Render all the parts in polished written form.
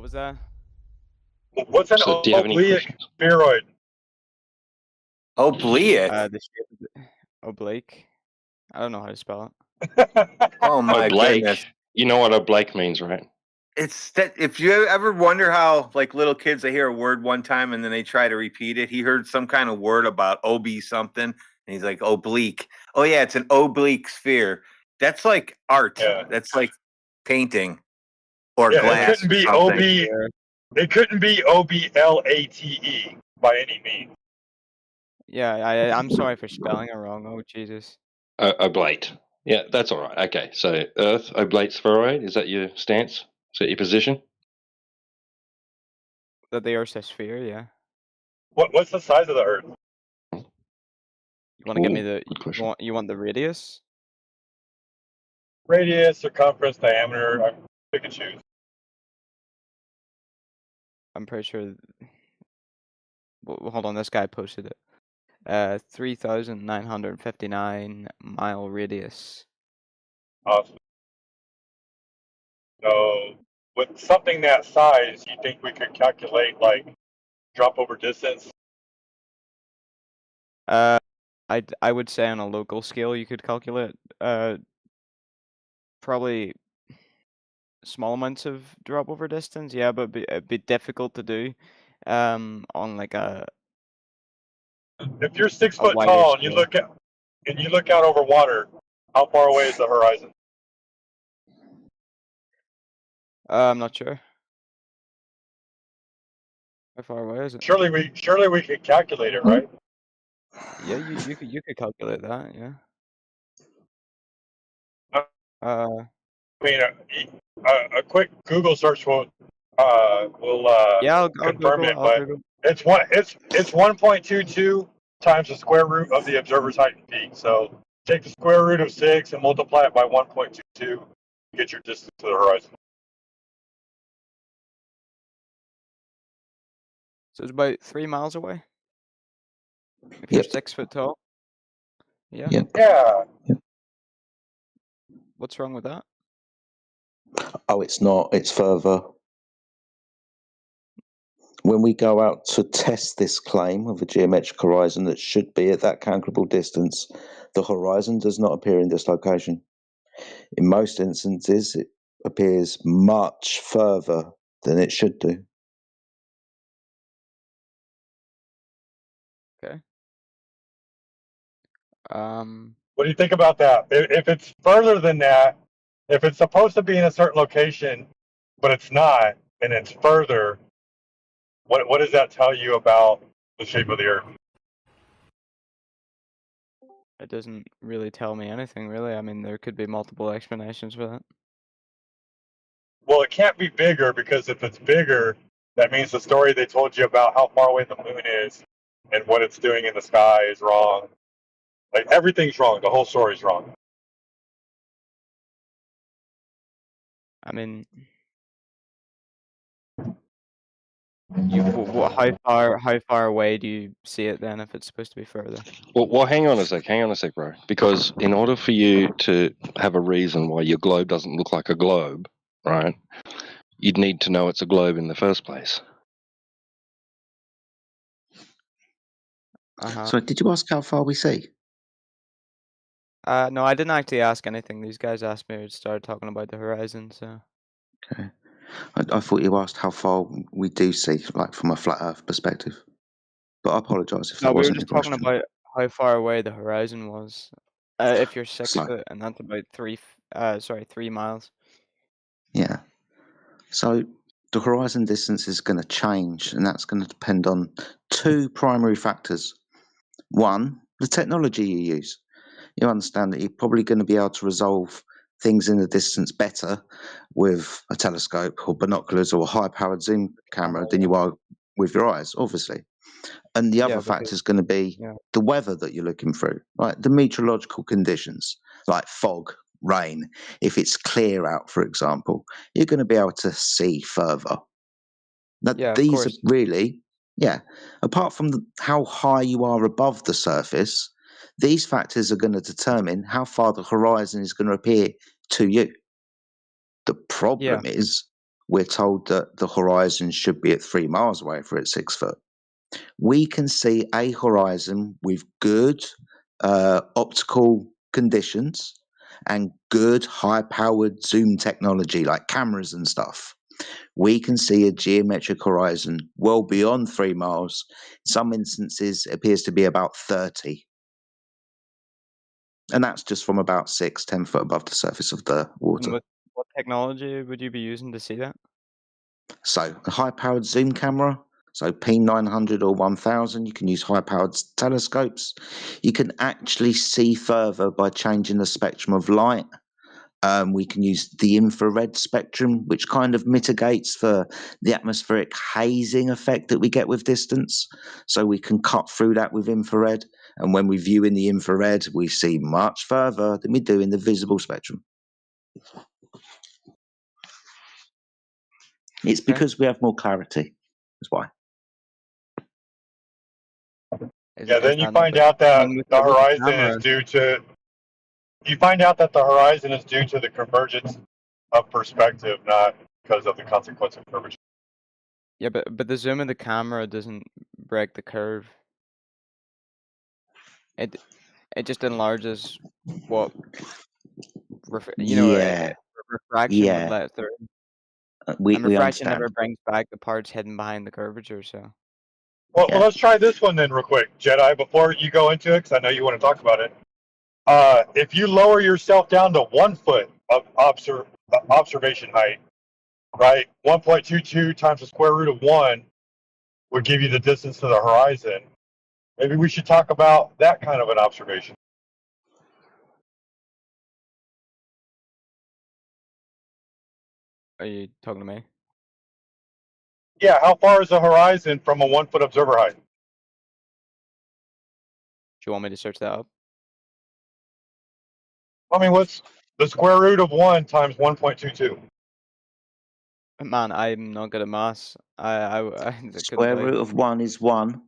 What was that? What's an So, do you have any oblique questions? spheroid? Oblique. The shape of oblique. I don't know how to spell it. Oh my Oblique. goodness! You know what oblique means, right? It's that if you ever wonder how like little kids they hear a word one time and then they try to repeat it. He heard some kind of word about ob something and he's like oblique. Oh yeah, it's an oblique sphere. That's like art. Yeah. That's like painting or Yeah, it glass couldn't or be something. It couldn't be OBLATE by any means. Yeah, I'm sorry for spelling it wrong. Oh Jesus. Oblate. Yeah, that's all right. Okay, so Earth, oblate spheroid. Is that your stance? Is that your position? That the Earth's a sphere, yeah. What's the size of the Earth? You want to give me Ooh, the good question. you want the radius? Radius, circumference, diameter. I pick and choose. I'm pretty sure. Well, hold on, this guy posted it. 3,959 mile radius. Awesome. So, with something that size, you think we could calculate like drop over distance? I would say on a local scale you could calculate probably small amounts of drop over distance. Yeah, but it'd be difficult to do on like a If you're 6 foot wider tall and you scale. look out over water, how far away is the horizon? I'm not sure. How far away is it? Surely we could calculate it, right? Yeah, you could calculate that. Yeah. I mean, a quick Google search will Yeah, I'll confirm Google. it, I'll but Google. it's 1.22 times the square root of the observer's height in feet. So take the square root of 6 and multiply it by 1.22 to get your distance to the horizon. So it's about 3 miles away. If you're 6 foot tall. Yeah. Yeah. What's wrong with that? Oh, it's not. It's further. When we go out to test this claim of a geometric horizon that should be at that calculable distance, the horizon does not appear in this location. In most instances, it appears much further than it should do. Okay. What do you think about that? If it's further than that, if it's supposed to be in a certain location, but it's not, and it's further, what does that tell you about the shape of the Earth? It doesn't really tell me anything, really. I mean, there could be multiple explanations for that. Well, it can't be bigger because if it's bigger, that means the story they told you about how far away the moon is and what it's doing in the sky is wrong. Like everything's wrong. The whole story's wrong. I mean, how far away do you see it then if it's supposed to be further? Well, hang on a sec, bro. Because in order for you to have a reason why your globe doesn't look like a globe, right, you'd need to know it's a globe in the first place. So did you ask how far we see? No, I didn't actually ask anything. These guys asked me to start talking about the horizon, so. Okay. I thought you asked how far we do see, like from a flat Earth perspective. But I apologise if No, that we were wasn't just your question. talking about how far away the horizon was. If you're 6 So- foot, and that's about 3 miles. Yeah. So the horizon distance is going to change, and that's going to depend on two primary factors. One, the technology you use. You understand that you're probably going to be able to resolve things in the distance better with a telescope or binoculars or a high-powered zoom camera than you are with your eyes, obviously. And the other factor is going to be the weather that you're looking through, right? The meteorological conditions, like fog, rain. If it's clear out, for example, you're going to be able to see further. Now, Yeah, of these course. are really, apart from how high you are above the surface, these factors are going to determine how far the horizon is going to appear to you. The problem is we're told that the horizon should be at 3 miles away if we're at 6 foot. We can see a horizon with good optical conditions and good high-powered zoom technology like cameras and stuff. We can see a geometric horizon well beyond 3 miles. In some instances, it appears to be about 30. And that's just from about 6-10 foot above the surface of the And water. what technology would you be using to see that? So a high-powered zoom camera, so P900 or 1000, you can use high-powered telescopes. You can actually see further by changing the spectrum of light. We can use the infrared spectrum, which kind of mitigates for the atmospheric hazing effect that we get with distance. So we can cut through that with infrared. And when we view in the infrared, we see much further than we do in the visible spectrum. It's Okay. because we have more clarity. That's why. Yeah, Is then you that not find the out that thing with the with the horizon is camera? due to you find out that the horizon is due to the convergence of perspective, not because of the consequence of curvature. Yeah, but the zoom of the camera doesn't break the curve. It it just enlarges what Yeah, refraction would yeah. let through, and We refraction never understand. brings back the parts hidden behind the curvature. So Well, Yeah. let's try this one then, real quick, Jedi. Before you go into it, because I know you want to talk about it. If you lower yourself down to 1 foot of observation height, right? 1.22 times the square root of 1 would give you the distance to the horizon. Maybe we should talk about that kind of an observation. are you talking to me? Yeah, how far is the horizon from a 1 foot observer height? Do you want me to search that up? I mean, what's the square root of 1 times 1.22? Man, I'm not good at maths. I couldn't Square tell you. root of 1 is 1.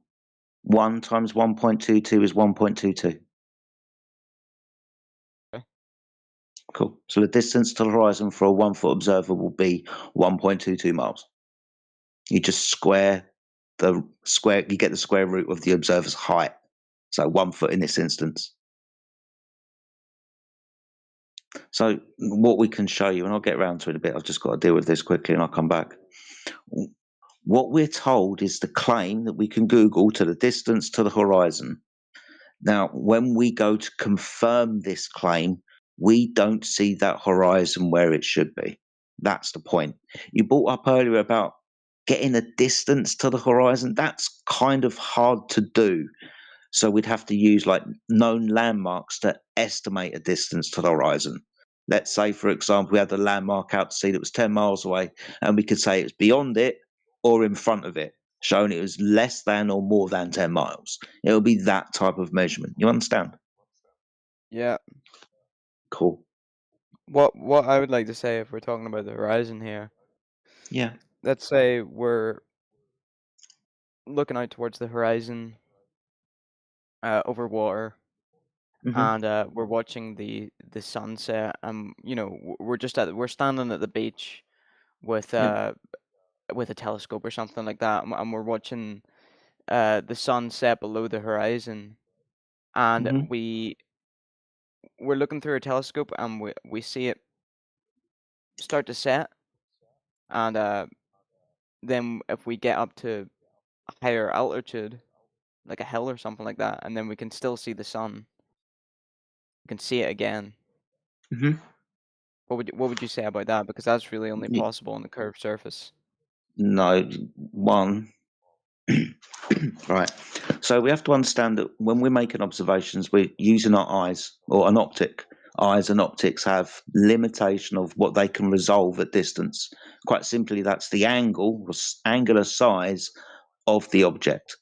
1 times 1.22 is 1.22. Okay. Cool. So the distance to the horizon for a 1 foot observer will be 1.22 miles. You just square, you get the square root of the observer's height. So 1 foot in this instance. So what we can show you, and I'll get around to it a bit, I've just got to deal with this quickly and I'll come back. What we're told is the claim that we can Google to the distance to the horizon. Now, when we go to confirm this claim, we don't see that horizon where it should be. That's the point. You brought up earlier about getting a distance to the horizon. That's kind of hard to do. So we'd have to use like known landmarks to estimate a distance to the horizon. Let's say, for example, we had a landmark out to sea that was 10 miles away, and we could say it's beyond it or in front of it, showing it was less than or more than 10 miles. It'll be that type of measurement. You understand? Yeah. Cool. What I would like to say, if we're talking about the horizon here, Yeah. let's say we're looking out towards the horizon over water, Mm-hmm. and we're watching the sunset. We're standing at the beach with Yeah. with a telescope or something like that, and we're watching the sun set below the horizon, and Mm-hmm. we're looking through a telescope, and we see it start to set, and then if we get up to a higher altitude, like a hill or something like that, and then we can still see the sun. We can see it again. Mm-hmm. What would you say about that? Because that's really only possible on the curved surface. No, one. Right. So we have to understand that when we're making observations, we're using our eyes or an optic. Eyes and optics have limitation of what they can resolve at distance. Quite simply, that's the angle, angular size of the object.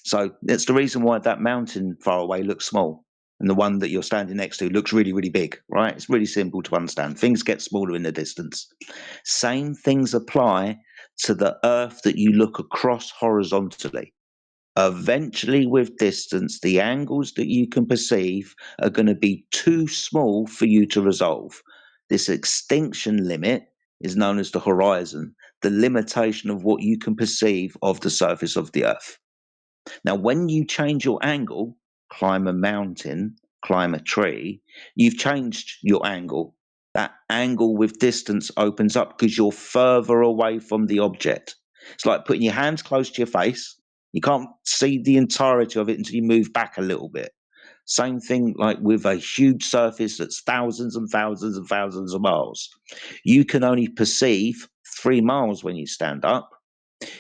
So that's the reason why that mountain far away looks small and the one that you're standing next to looks really, really big, right? It's really simple to understand. Things get smaller in the distance. Same things apply to the Earth that you look across horizontally. Eventually, with distance, the angles that you can perceive are going to be too small for you to resolve. This extinction limit is known as the horizon, the limitation of what you can perceive of the surface of the Earth. Now, when you change your angle, climb a mountain, climb a tree, you've changed your angle. That angle with distance opens up because you're further away from the object. It's like putting your hands close to your face. You can't see the entirety of it until you move back a little bit. Same thing like with a huge surface that's thousands and thousands and thousands of miles. You can only perceive 3 miles when you stand up.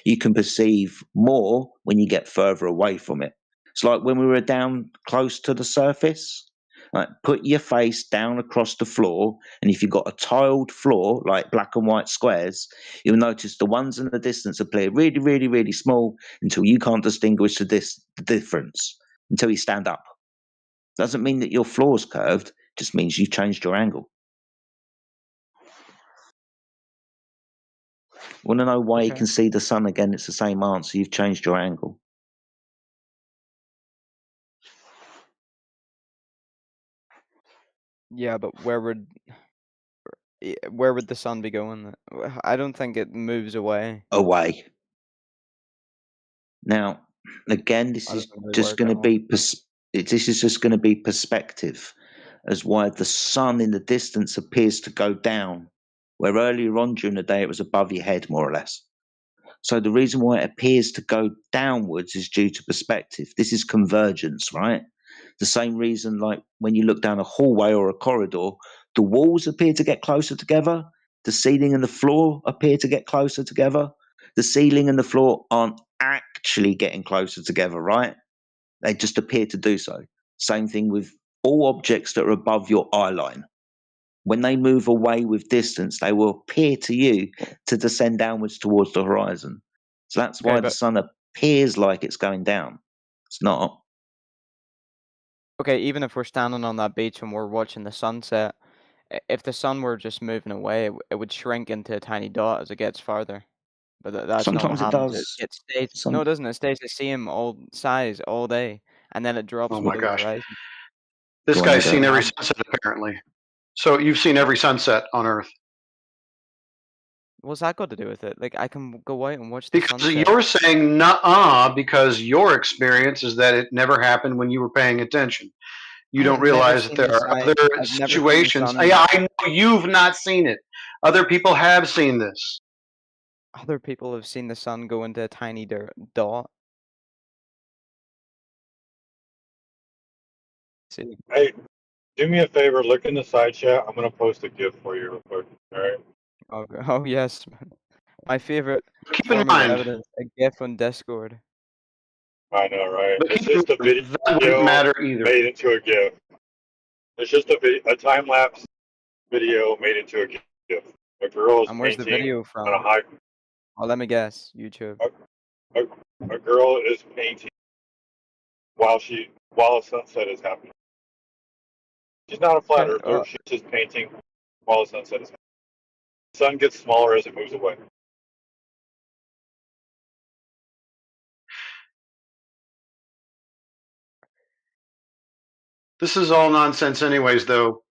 You can perceive more when you get further away from it. It's like when we were down close to the surface. Like put your face down across the floor, and if you've got a tiled floor, like black and white squares, you'll notice the ones in the distance appear really, really, really small until you can't distinguish the difference until you stand up. Doesn't mean that your floor's curved, just means you've changed your angle. Want to know why you Okay. can see the sun again? It's the same answer. You've changed your angle. Yeah, but where would the sun be going? I don't think it moves away. Away. Now, again, this That is doesn't really just work going at to all. be this is just going to be perspective, as why the sun in the distance appears to go down, where earlier on during the day it was above your head, more or less. So the reason why it appears to go downwards is due to perspective. This is convergence, right? The same reason, like when you look down a hallway or a corridor, the walls appear to get closer together, the ceiling and the floor appear to get closer together. The ceiling and the floor aren't actually getting closer together, right? They just appear to do so. Same thing with all objects that are above your eye line. When they move away with distance, they will appear to you to descend downwards towards the horizon. So that's Okay, why the but sun appears like it's going down. It's not. okay, even if we're standing on that beach and we're watching the sunset, if the sun were just moving away, it would shrink into a tiny dot as it gets farther. But that's not what Sometimes it happens. does. It stays. No, Some it doesn't. It stays the same all size all day, and then it drops Oh my below the gosh. horizon. This go on, guy's seen Ego. every sunset apparently. So you've seen every sunset on Earth. What's that got to do with it? Like I can go out and watch the Because sunset. you're saying nuh-uh because your experience is that it never happened when you were paying attention. You don't I've never realize that seen the there are side. other I've never seen the situations. sun. Yeah, I know you've not seen it. Other people have seen this. Other people have seen the sun go into a tiny dot. See? Hey, do me a favor. Look in the side chat. I'm gonna post a GIF for you real quick. All right. Oh, oh yes, my favorite Keep in form of mind, evidence, a GIF on Discord. I know, right? but It's keep in just a mind, that wouldn't video matter either. made into a GIF. It's just a time lapse video made into a GIF. A girl is And where's the painting video on a from? high. Oh, let me guess. YouTube. A, a girl is painting while a sunset is happening. She's not a flat Okay. earther. She's just painting while a sunset is happening. The sun gets smaller as it moves away. This is all nonsense anyways, though.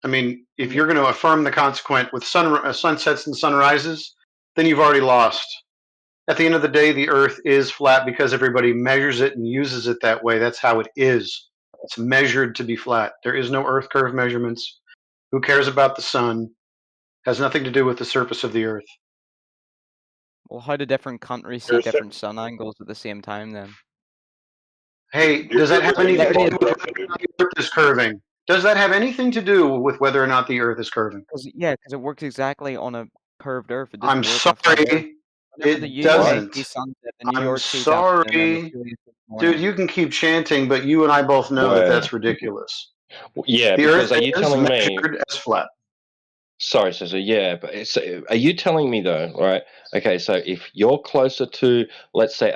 I mean, if you're going to affirm the consequent with sunsets and sunrises, then you've already lost. At the end of the day, the Earth is flat because everybody measures it and uses it that way. That's how it is. It's measured to be flat. There is no Earth curve measurements. Who cares about the sun? Has nothing to do with the surface of the Earth. Well, how do different countries see You're sa- different sun angles at the same time then? Hey, you're, does that you're have moving in anything the to It wrong do is, with whether direction, or dude. not the Earth is curving? Does that have anything to do with whether or not the Earth is curving? because it works exactly on a curved Earth. It I'm doesn't work on a flat Earth. sorry, Whenever the it UK doesn't. sees sunset, the New I'm York sees afternoon, and sorry. Australia sees Dude, morning. you can keep chanting, but you and I both know that Where? that's ridiculous. Yeah, The because Earth are you is telling me? measured as flat. Sorry, Cesar. Yeah, but are you telling me though, right? Okay, so if you're closer to, let's say,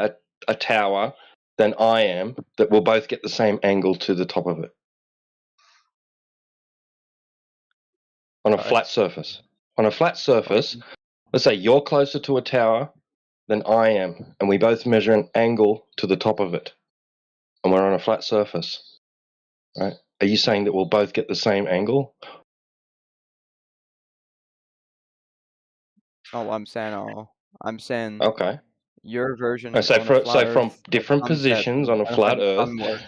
a tower than I am, that we'll both get the same angle to the top of it on a Sorry. flat surface. On a flat Right. surface, let's say you're closer to a tower than I am, and we both measure an angle to the top of it, and we're on a flat surface, right? Are you saying that we'll both get the same angle? not what I'm saying at all. I'm saying Okay. your version So on a flat from Earth with different sunsets positions on a and how flat the Earth. sun works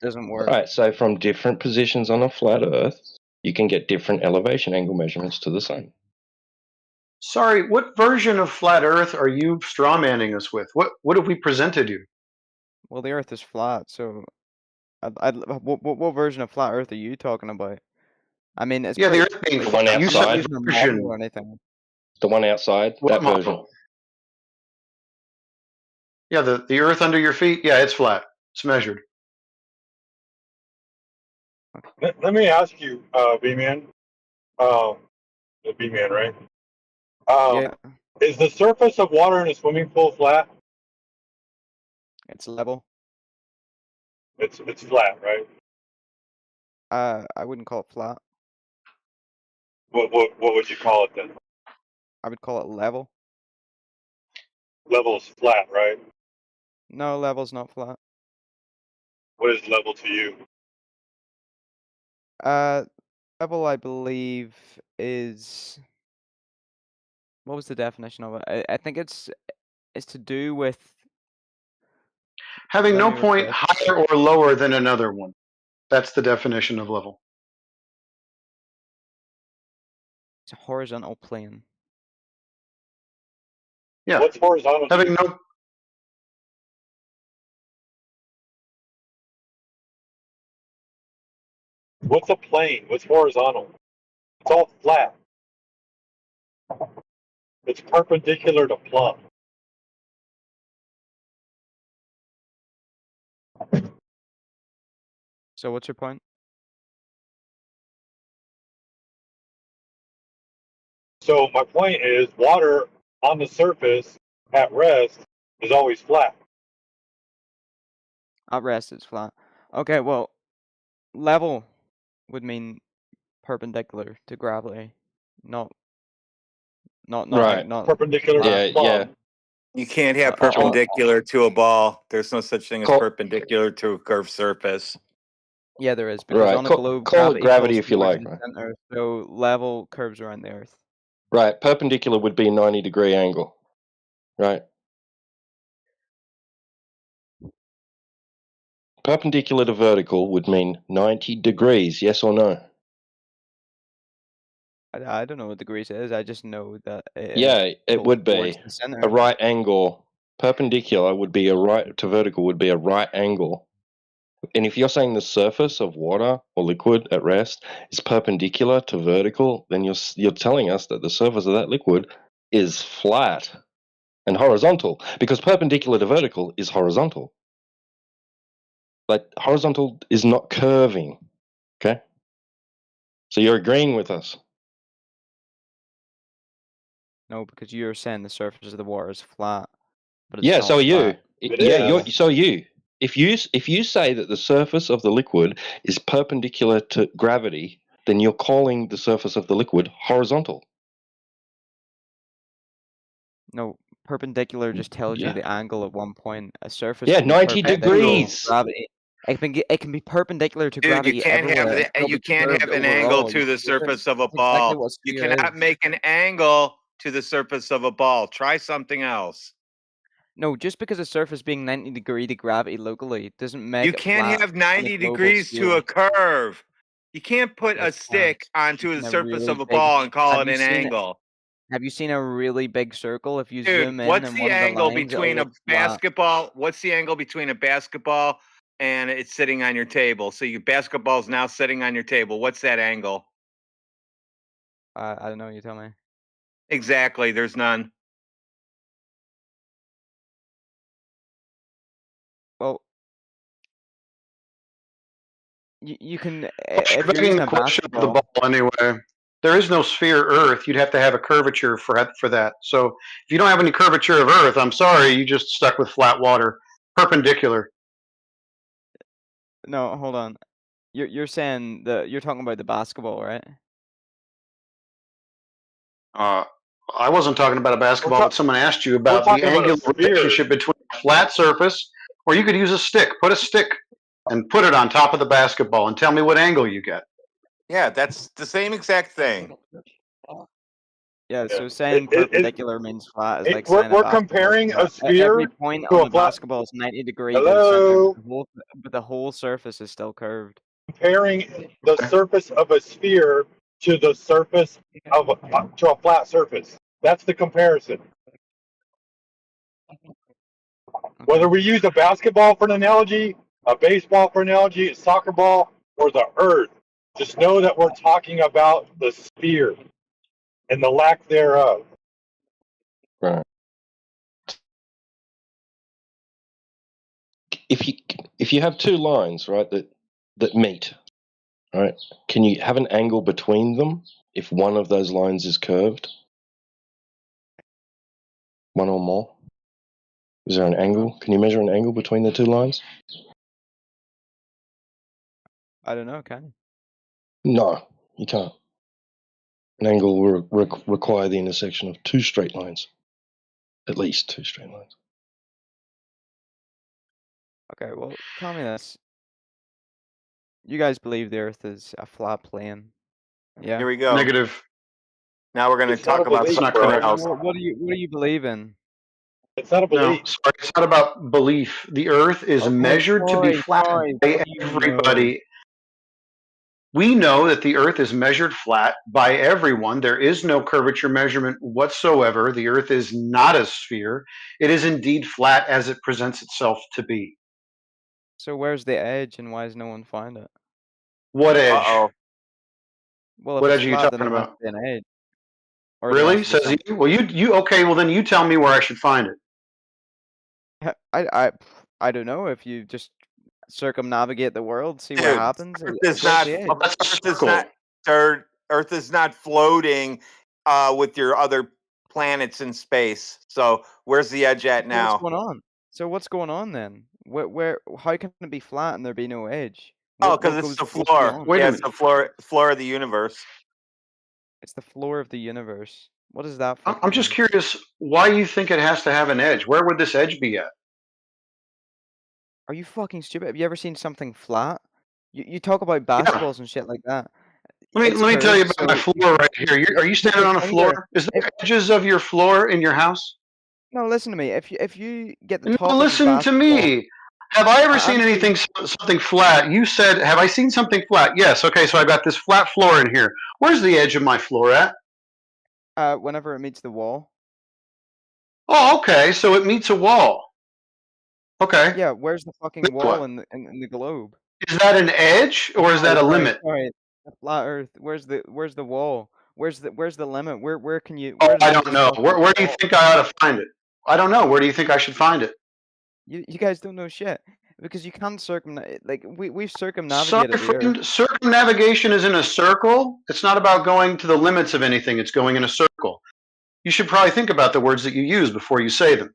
doesn't work. Right. So from different positions on a flat Earth, you can get different elevation angle measurements to the sun. Sorry, what version of flat Earth are you strawmanning us with? What have we presented you? Well, the Earth is flat, so what version of flat Earth are you talking about? I mean, it's Yeah, the pretty. Earth being The one flat. You I'm not said outside. using a model version. or anything. The one outside, What that version. model? Yeah, the Earth under your feet. Yeah, it's flat. It's measured. Let me ask you, B-Man. The B-Man, right? Yeah, Is the surface of water in a swimming pool flat? it's level. It's flat, right? I wouldn't call it flat. What would you call it then? I would call it level. Level is flat, right? No, level's not flat. What is level to you? Uh, level, I believe, is what was the definition of it? I think it's to do with. Having Let no me point refresh. higher or lower than another one. That's the definition of level. It's a horizontal plane. Yeah. What's horizontal to Having you? no What's a plane? What's horizontal? It's all flat. It's perpendicular to plumb. So what's your point? So my point is, water on the surface at rest is always flat. At rest, it's flat. Okay, well, level would mean perpendicular to gravity, not Right. not Perpendicular flat. to plumb. You can't have Uh, uh, uh, perpendicular to a ball. There's no such thing as Call- perpendicular to a curved surface. Yeah, there is, because Right. on a globe, Call it gravity gravity pulls if you towards like, the right? center, so level curves around the Earth. Right. Perpendicular would be a 90-degree angle. Right. Perpendicular to vertical would mean 90 degrees, yes or no? I don't know what degrees it is. I just know that Yeah, it pulls would towards be the center. a right angle. Perpendicular would be a right to vertical would be a right angle. And if you're saying the surface of water or liquid at rest is perpendicular to vertical, then you're telling us that the surface of that liquid is flat and horizontal, because perpendicular to vertical is horizontal. But horizontal is not curving. Okay? So you're agreeing with us. No, because you're saying the surface of the water is flat, but it's Yeah, not so are you. flat. It Yeah, is. so are you. If you say that the surface of the liquid is perpendicular to gravity, then you're calling the surface of the liquid horizontal. No, perpendicular just tells you Yeah. the angle at one point. A surface Yeah, can be 90 perpendicular to degrees. gravity. It can be perpendicular to Dude, you gravity can't have everywhere. Still you be can't curved have an angle overall. to the surface of a That's exactly ball. what You sphere cannot is. make an angle to the surface of a ball. Try something else. No, just because a surface being 90 degree to gravity locally doesn't make You it can't flat have on a 90 global degrees to scale. a curve. You can't put a Yes, you can. stick onto You've the seen a surface really of a big. ball and call Have it you an seen angle. Have you seen a really big circle? If you Dude, zoom in what's on the one of the angle lines, it'll between a look flat. basketball? What's the angle between a basketball and it's sitting on your table? So your basketball's now sitting on your table. What's that angle? I don't know. You tell me. Exactly. There's none. Well, you can Plus, if you're you're begging using the a question of the basketball. ball anyway. There is no sphere Earth. You'd have to have a curvature for that. So if you don't have any curvature of Earth, I'm sorry, you just stuck with flat water, perpendicular. No, hold on. You're saying you're talking about the basketball, right? Uh, I wasn't talking about a basketball, but someone asked you We're about the talking about a angular sphere. relationship between a flat surface, or you could use a stick. Put a stick and put it on top of the basketball, and tell me what angle you get. Yeah, that's the same exact thing. Yeah, Yeah. so saying perpendicular means flat is like We're, saying a we're basketball is comparing a flat. Every sphere point to on a the flat. basketball is 90 degrees to the center, Hello. but the whole surface is still curved. Comparing the surface of a sphere to the surface of to a flat surface. That's the comparison. Whether Okay. we use a basketball for an analogy, a baseball for an analogy, a soccer ball, or the Earth, just know that we're talking about the sphere and the lack thereof. Right. If you have two lines, right, that meet, right, can you have an angle between them if one of those lines is curved? One or more? Is there an angle? Can you measure an angle between the two lines? I don't know, can you? No, you can't. An angle will require the intersection of two straight lines. At least two straight lines. Okay, well, tell me this. You guys believe the Earth is a flat plane? Yeah. Here we go. Negative. Now we're going to It's not talk a about belief, something bro. else. What do you believe in? It's not a No, belief. sorry, it's not about belief. The Earth is Okay, measured to be flat fine. by What do you know? everybody. We know that the Earth is measured flat by everyone. There is no curvature measurement whatsoever. The Earth is not a sphere. It is indeed flat as it presents itself to be. So where's the edge and why has no one found it? What edge? Uh-oh. Well, if What it's edge are you flat, then talking there has about? to be an edge. Or there has Really? to be Says something. you? Well, you okay? Well, then you tell me where I should find it. I don't know if you just circumnavigate the world, see what Dude, happens. Earth is Where's not the edge? That's a Earth is circle. not Earth is not floating with your other planets in space. So where's the edge at So what's now? going on? So what's going on then? How can it be flat and there be no edge? Oh, because it's the What's floor. beyond? Wait a Yeah, it's minute. the floor of the universe. It's the floor of the universe. What does that I'm fucking just mean? curious why you think it has to have an edge. Where would this edge be at? Are you fucking stupid? Have you ever seen something flat? You talk about Yeah. basketballs and shit like that. Let It's me tell you curved, about my so floor right here. Are you you put standing your on a finger. floor? Is If there edges of your floor in your house? no, listen to me. If you get the No, top of a listen to basketball, me. Have I ever I'm seen anything something flat? You said, have I seen something flat? Yes. Okay, so I've got this flat floor in here. Where's the edge of my floor at? whenever it meets the wall. Oh, okay. So it meets a wall. Okay. Yeah, where's the fucking Then wall what? in the globe? Is that an edge or is that a limit? Sorry. The flat Earth. Where's the wall? Where's the limit? Where can you? Oh, Where's the I don't biggest know. fucking Where do you wall? think I ought to find it? I don't know. Where do you think I should find it? You guys don't know shit because you can't we've Sorry, circumnavigated the Earth. friend. Circumnavigation is in a circle. It's not about going to the limits of anything. It's going in a circle. You should probably think about the words that you use before you say them.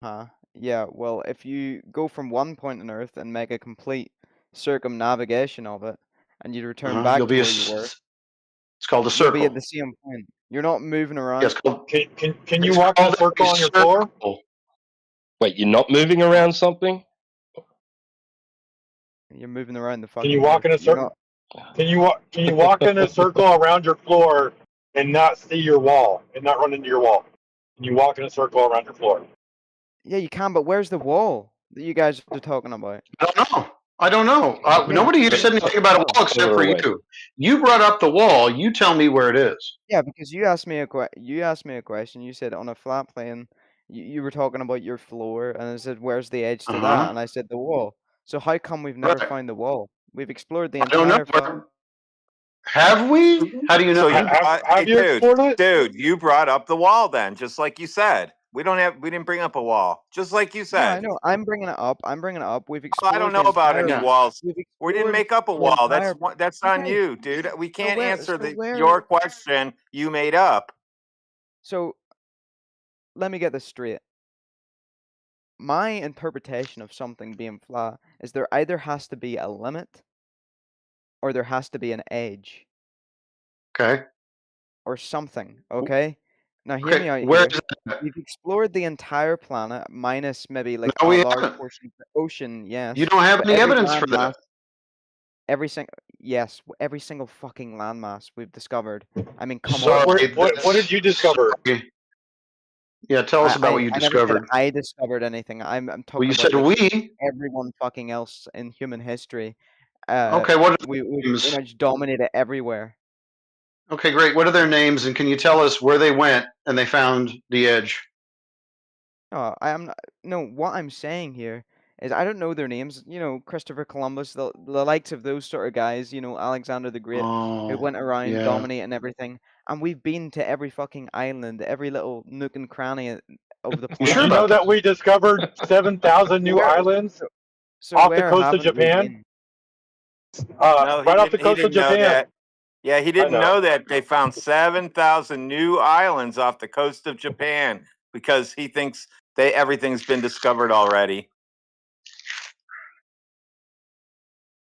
Huh? Yeah, well, if you go from one point on Earth and make a complete circumnavigation of it, and you return You'll back to be where you were, it's called a you'll be at circle. the same point. You're not moving Yeah, around. it's called, Can you it's walk in a called circle on your floor? circle. Wait, you're not moving around something? You're moving around the Can you fucking walk Earth. in a You're circle? not. Can you walk in a circle around your floor and not see your wall and not run into your wall? Can you walk in a circle around your floor? Yeah, you can, but where's the wall that you guys are talking about? I don't know. I don't know. Yeah, Nobody here where's said the anything fucking about a wall? wall except Further for away. you. You brought up the wall. You tell me where it is. Yeah, because you asked me a question. You said on a flat plane, you were talking about your floor, and I said, "Where's the edge to that?" Uh-huh. And I said, "The wall." So how come we've never Right. found the wall? We've explored the I don't know. entire flat. Have we? How do you know? So you Have, hey, have you explored it? dude, you brought up the wall then, just like you said. We didn't bring up a wall, just like you No, I said. know. I'm bringing it up. We've Oh, I don't explored know the about any entire. Yeah. walls. We've We didn't explored make up a the wall. entire. That's on Okay. you, dude. We So can't where? answer So where? your question you made up. So let me get this straight. My interpretation of something being flat is there either has to be a limit or there has to be an edge Okay. or something. Okay. Now hear Okay. me out Where here. is that? We've explored the entire planet minus maybe like No, a we large haven't. portion of the ocean, You yes, don't have but any every evidence for landmass. that. every single fucking landmass we've discovered. I mean, come Sorry, on. What did you discover? Sorry. Yeah, tell us about what you I never said discovered. I discovered anything. I'm Well, talking you about said like we. everyone fucking else in human history. Okay, what are We their pretty names? much dominated everywhere. Okay, great. What are their names, and can you tell us where they went and they found the edge? Oh, I'm not. No, what I'm saying here is I don't know their names. You know, Christopher Columbus, the likes of those sort of guys. You know, Alexander the Great, who Oh, went around yeah. dominating everything, and we've been to every fucking island, every little nook and cranny of the You Did sure you planet. know about that? that we discovered 7,000 So new where, islands so off the where coast of haven't we Japan? been? No, he Right off the didn't. He coast of didn't know Japan. that. Yeah, he I didn't know. know that they found 7,000 new islands off the coast of Japan because he thinks everything's been discovered already.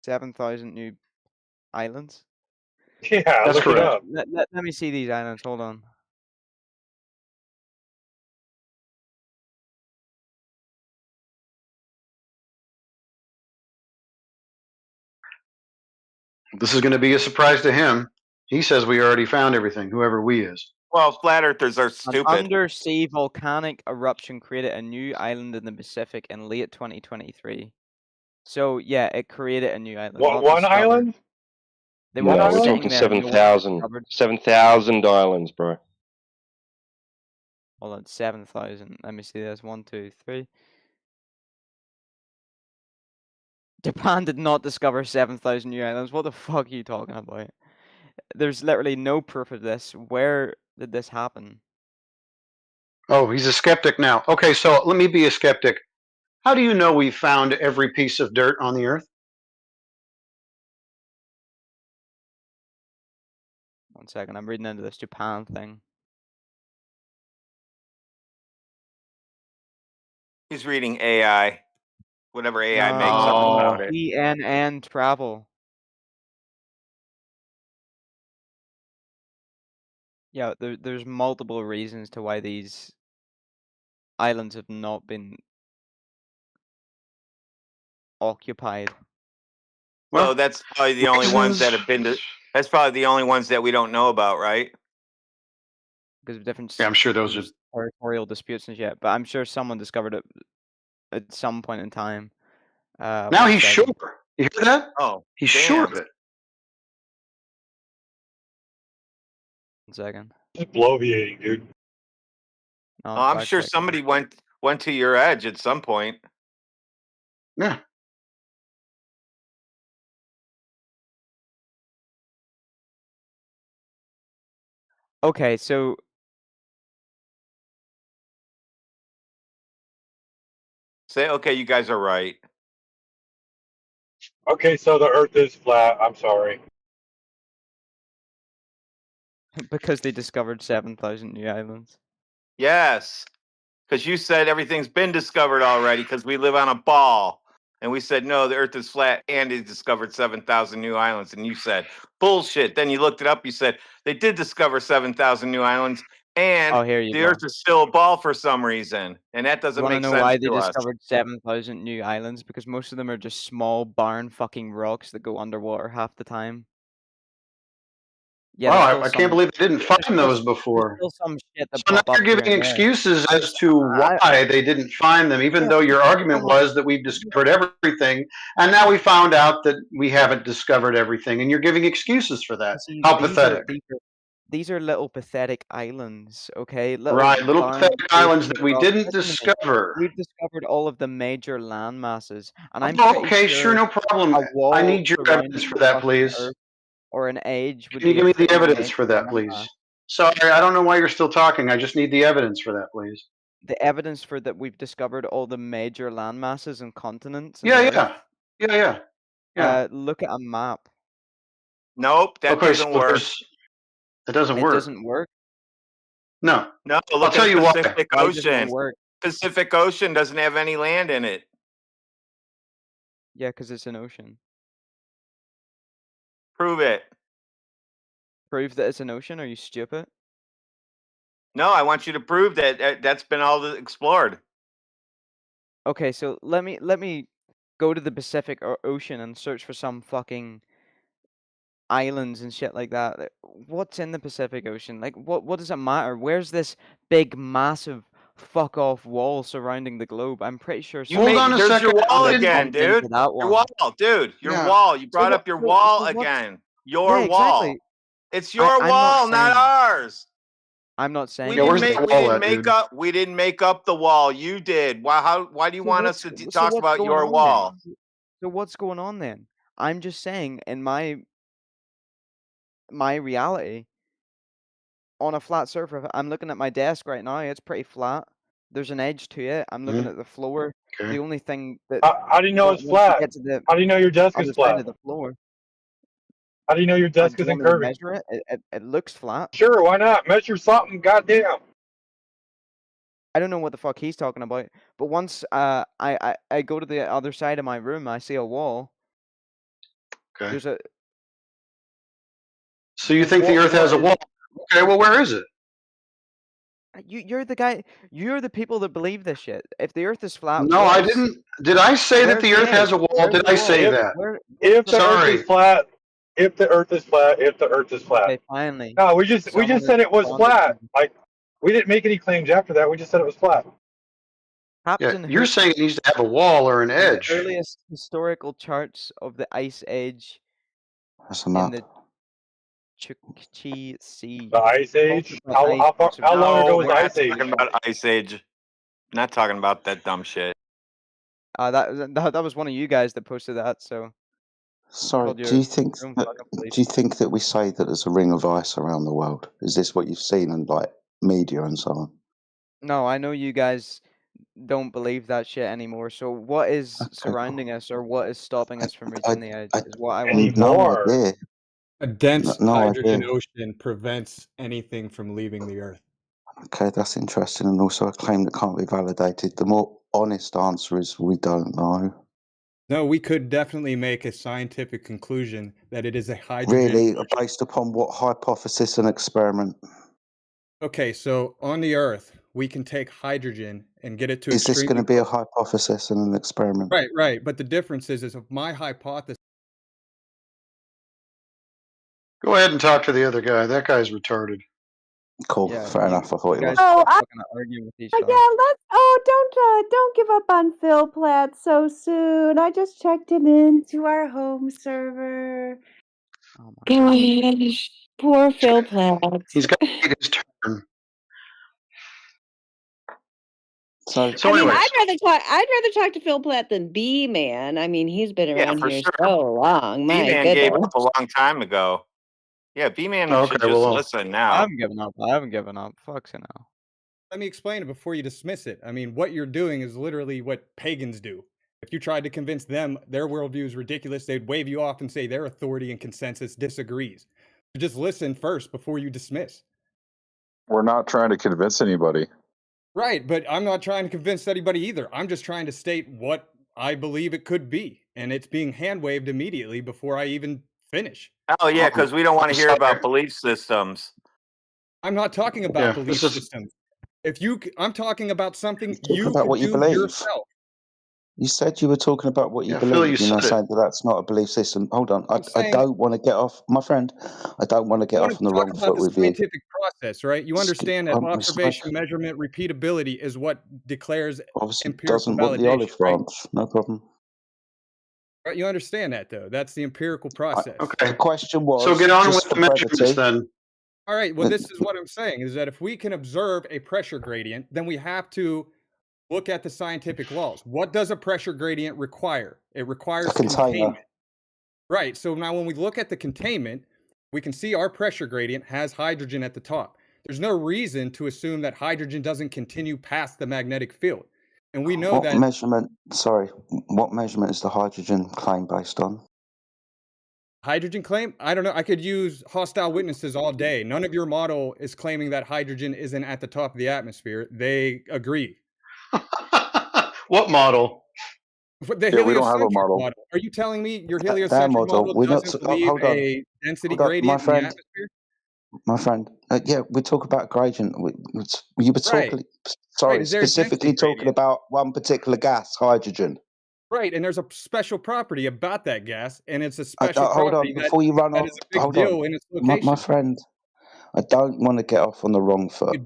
7,000 new islands. Yeah, That's look it correct. up. Let me see these islands. Hold on. This is going to be a surprise to him. He says we already found everything, whoever we is. Well, flat earthers are An stupid. undersea volcanic eruption created a new island in the Pacific in late 2023. So yeah, it created a new island. What, Not one discovered. island? They One were No, we're island? sitting talking there. No one 7,000. discovered. 7,000 islands, bro. Hold on, 7,000. Let me see this. 1, 2, 3. Japan did not discover 7,000 new islands. What the fuck are you talking about? There's literally no proof of this. Where did this happen? Oh, he's a skeptic now. Okay, so let me be a skeptic. How do you know we found every piece of dirt on the earth? 1 second. I'm reading into this Japan thing. He's reading AI, whatever AI makes up Oh. about it. CNN travel. Yeah, there's multiple reasons to why these islands have not been occupied. Well, So that's probably the only ones that reasons- have been. That's probably the only ones that we don't know about, right? Because of different Yeah, I'm sure those are. territorial disputes and shit. But I'm sure someone discovered it at some point in time. Now 1 he's second. sure. You hear that? Oh, He's sure damn. of it. 1 second. Just bloviating, dude. No, Oh, I'm fact sure checking. somebody went to your edge at some point. Yeah. Okay, so Say, okay, you guys are right. Okay, so the Earth is flat. I'm sorry. because they discovered 7,000 new islands. Yes, because you said everything's been discovered already because we live on a ball. And we said, no, the earth is flat and they discovered 7,000 new islands. And you said, bullshit. Then you looked it up. You said, they did discover 7,000 new islands and Oh, here you the go. earth is still a ball for some reason. And that You doesn't want to make know sense why they to us. discovered 7,000 new islands? Because most of them are just small, barren fucking rocks that go underwater half the time. Yeah, there's Wow, still I can't some. believe they didn't There's find still, those there's before. still some shit that So now pop up you're here giving and there. excuses I'm as s- to why they didn't find them, even Yeah, though your argument hold on. was that we've discovered everything, and now we found out that we haven't discovered everything, and you're giving excuses for that. See, How pathetic. these are little pathetic islands, okay? Little Right, little barren, pathetic islands basement that we rocks. didn't Listen to me. discover. We've discovered all of the major land masses, and I'm Oh, pretty okay, sure, sure no problem. a I wall need your surrounding evidence for the that, fucking please. Earth or an age would Can you be a give me the pretty evidence major for that, please? landmass. Sorry, I don't know why you're still talking. I just need the evidence for that, please. The evidence for that we've discovered all the major land masses and continents in Yeah, the yeah, Earth. yeah. Look at a map. Nope, that Okay, doesn't so work. that doesn't It work. doesn't work. No, No, I'll look tell at you why. Pacific Why doesn't it Ocean. work? Pacific Ocean doesn't have any land in it. Yeah, because it's an ocean. Prove it. Prove that it's an ocean? Are you stupid? No, I want you to prove that that's been all explored. Okay, so let me go to the Pacific Ocean and search for some fucking islands and shit like that. What's in the Pacific Ocean? Like, what does it matter? Where's this big, massive, fuck off wall surrounding the globe? I'm pretty sure You Hold somebody on a there's your second. wall I would have didn't. again, bumped into dude. that Your one. wall, dude. Your Yeah. wall. You brought up your wall So what's again. yeah, Your wall. exactly. It's your I'm not wall, not saying ours. I'm not We saying Yeah, didn't where's anything the make about we wall didn't at, make dude? up we didn't make up the wall. You did. Why do you so want us to so talk what's about going your on then? wall? So what's going on then? I'm just saying in my reality on a flat surface. I'm looking at my desk right now. It's pretty flat. There's an edge to it. I'm looking Mhm. at the floor. The Okay. only thing that How do you know it's once you flat? get to the How do you know your desk is other side flat? of the floor, How do you know your do desk you isn't want me to curving? measure it? It looks flat. Sure, why not? Measure something, goddamn. I don't know what the fuck he's talking about. But once I go to the other side of my room, I see a wall. Okay. There's a So you think the Earth has a wall? Okay. Well, where is it? you're the guy. You're the people that believe this shit. If the Earth is flat, No, I didn't. Did I say that where's the the Earth has edge? a wall? Where's Did the I wall? say If that? What's if the the wall? Earth is Sorry. flat, if the Earth is flat, if the Earth is flat. Okay, finally, No, we just someone has said it was responded to flat. me. Like we didn't make any claims after that. We just said it was flat. Yeah, Captain you're Hook saying it needs to have a wall or an in the edge. earliest historical charts of the ice age That's a in nut. the Chukchi Sea The Ice talked Age. about ice How long ago No, was we're the not Ice Age? talking about Ice Age. Not talking about that dumb shit. that was one of you guys that posted that, so Sorry, called do your you think own that fucking police. do you think that we say that there's a ring of ice around the world? Is this what you've seen in like media and so on? No, I know you guys don't believe that shit anymore. So what is Okay, surrounding cool. us, or what is stopping I, us from I, reaching the edge, I, is what I want to know. no Anymore. idea. A dense No hydrogen idea. ocean prevents anything from leaving the Earth. Okay, that's interesting, and also a claim that can't be validated. The more honest answer is we don't know. No, we could definitely make a scientific conclusion that it is a hydrogen Really, ocean. based upon what hypothesis and experiment? Okay, so on the Earth, we can take hydrogen and get it to Is this going extremely to be a close. hypothesis and an experiment? Right. But the difference is if my hypothesis. Go ahead and talk to the other guy. That guy's retarded. Cool, Yeah, fair enough. I thought you it was. guys Oh, stop fucking arguing with each other. yeah, don't give up on Phil Platt so soon. I just checked him into our home server. Oh my god. Gosh, poor Phil Platt. He's got to wait his turn. So, So, I mean, anyways, I'd rather talk to Phil Platt than B Man. I mean, he's been Yeah, around for here sure. so long. My B-Man gave goodness. up a long time ago. Yeah, B-Man okay, should just well, listen I now. haven't given up. I haven't given up. Fuck's now. Let me explain it before you dismiss it. I mean, what you're doing is literally what pagans do. If you tried to convince them their worldview is ridiculous, they'd wave you off and say their authority and consensus disagrees. So just listen first before you dismiss. We're not trying to convince anybody. Right, but I'm not trying to convince anybody either. I'm just trying to state what I believe it could be, and it's being hand-waved immediately before I even finish. Oh yeah, because we don't want to hear sorry. about belief systems. I'm not talking about Yeah, belief this is- systems. I'm talking about something talking you about could what you do believe. yourself. You said you were talking about what you Yeah, Phil, believe. you You're not said it. saying that that's not a belief system. Hold on. I'm I saying don't want to get off, my friend. I don't want to you get want off to on the talk wrong about foot the with you. scientific process, right? You understand that It's like, observation, measurement, repeatability is what declares obviously empirical doesn't want the validation, olive right? branch. No problem. Right? You understand that, though. That's the empirical process. Okay. The question was, So get on just with for the measurements brevity, then. All right. Well, this is what I'm saying is that if we can observe a pressure gradient, then we have to look at the scientific laws. What does a pressure gradient require? It requires a container. containment. Right. So now when we look at the containment, we can see our pressure gradient has hydrogen at the top. There's no reason to assume that hydrogen doesn't continue past the magnetic field. And we know What that measurement is the hydrogen claim based on? hydrogen claim, I don't know. I could use hostile witnesses all day. None of your model is claiming that hydrogen isn't at the top of the atmosphere. They agree. What model? The Yeah, we don't have a heliocentric model. model. Are you telling me your Their heliocentric model. model We're not. doesn't believe Hold on. a density Hold on, gradient in the atmosphere? My friend. Yeah, we talk about gradient. You were Right. talking. Sorry, Right. Is there a density specifically talking gradient? about one particular gas, hydrogen. Right, and there's a special property about that gas, and it's a special Hold on, property before you run that off. is a big Hold on, deal in its my location. friend. I don't want to get off on the wrong foot.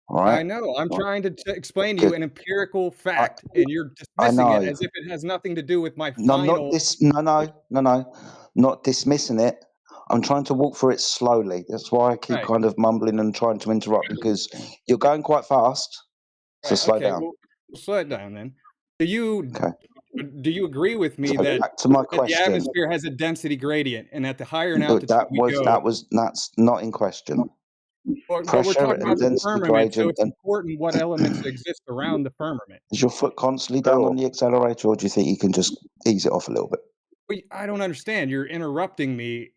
All right. I know. I'm trying to explain to you Good. an empirical fact, and you're I dismissing it know. as if it has nothing to do with my No, not final. this. No. Not dismissing it. I'm trying to walk through it slowly. That's why I keep Right. kind of mumbling and trying to interrupt because you're going quite fast. So Right. slow Okay. down. Well, slow it down then. Do Okay. you agree with me So that back to my the question. atmosphere has a density gradient, and at the higher in altitude we go, That's not in question. but we're Pressure talking and about the density firmament, so gradient. it's important what elements exist around the firmament. Is your foot constantly down on the accelerator, or do you think you can just ease it off a little bit? I don't understand. You're interrupting me,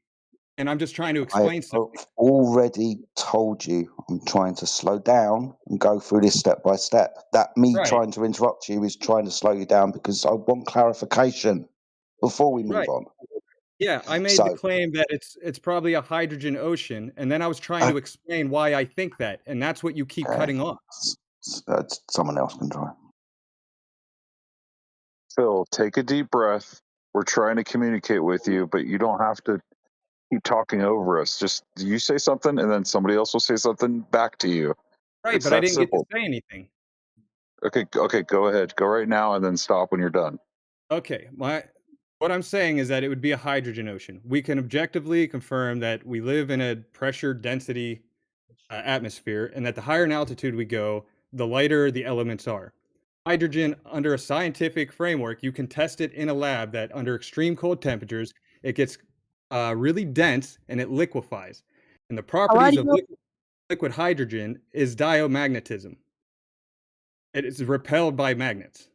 and I'm just trying to I've explain something. already told you I'm trying to slow down and go through this step by step. That me Right. trying to interrupt you is trying to slow you down because I want clarification before we move Right. on. Yeah, I made the So, claim that it's probably a hydrogen ocean, and then I was trying to explain why I think that, and that's what you keep okay, cutting off. someone else can try. Phil, take a deep breath. We're trying to communicate with you, but you don't have to keep talking over us. Just you say something, and then somebody else will say something back to you. Right, It's but I that didn't get to simple. say anything. Okay, go ahead. Go right now, and then stop when you're done. Okay, what I'm saying is that it would be a hydrogen ocean. We can objectively confirm that we live in a pressure density atmosphere, and that the higher in altitude we go, the lighter the elements are. Hydrogen, under a scientific framework, you can test it in a lab that under extreme cold temperatures, it gets really dense and it liquefies. And the How are properties of you? liquid hydrogen is diamagnetism. It is repelled by magnets.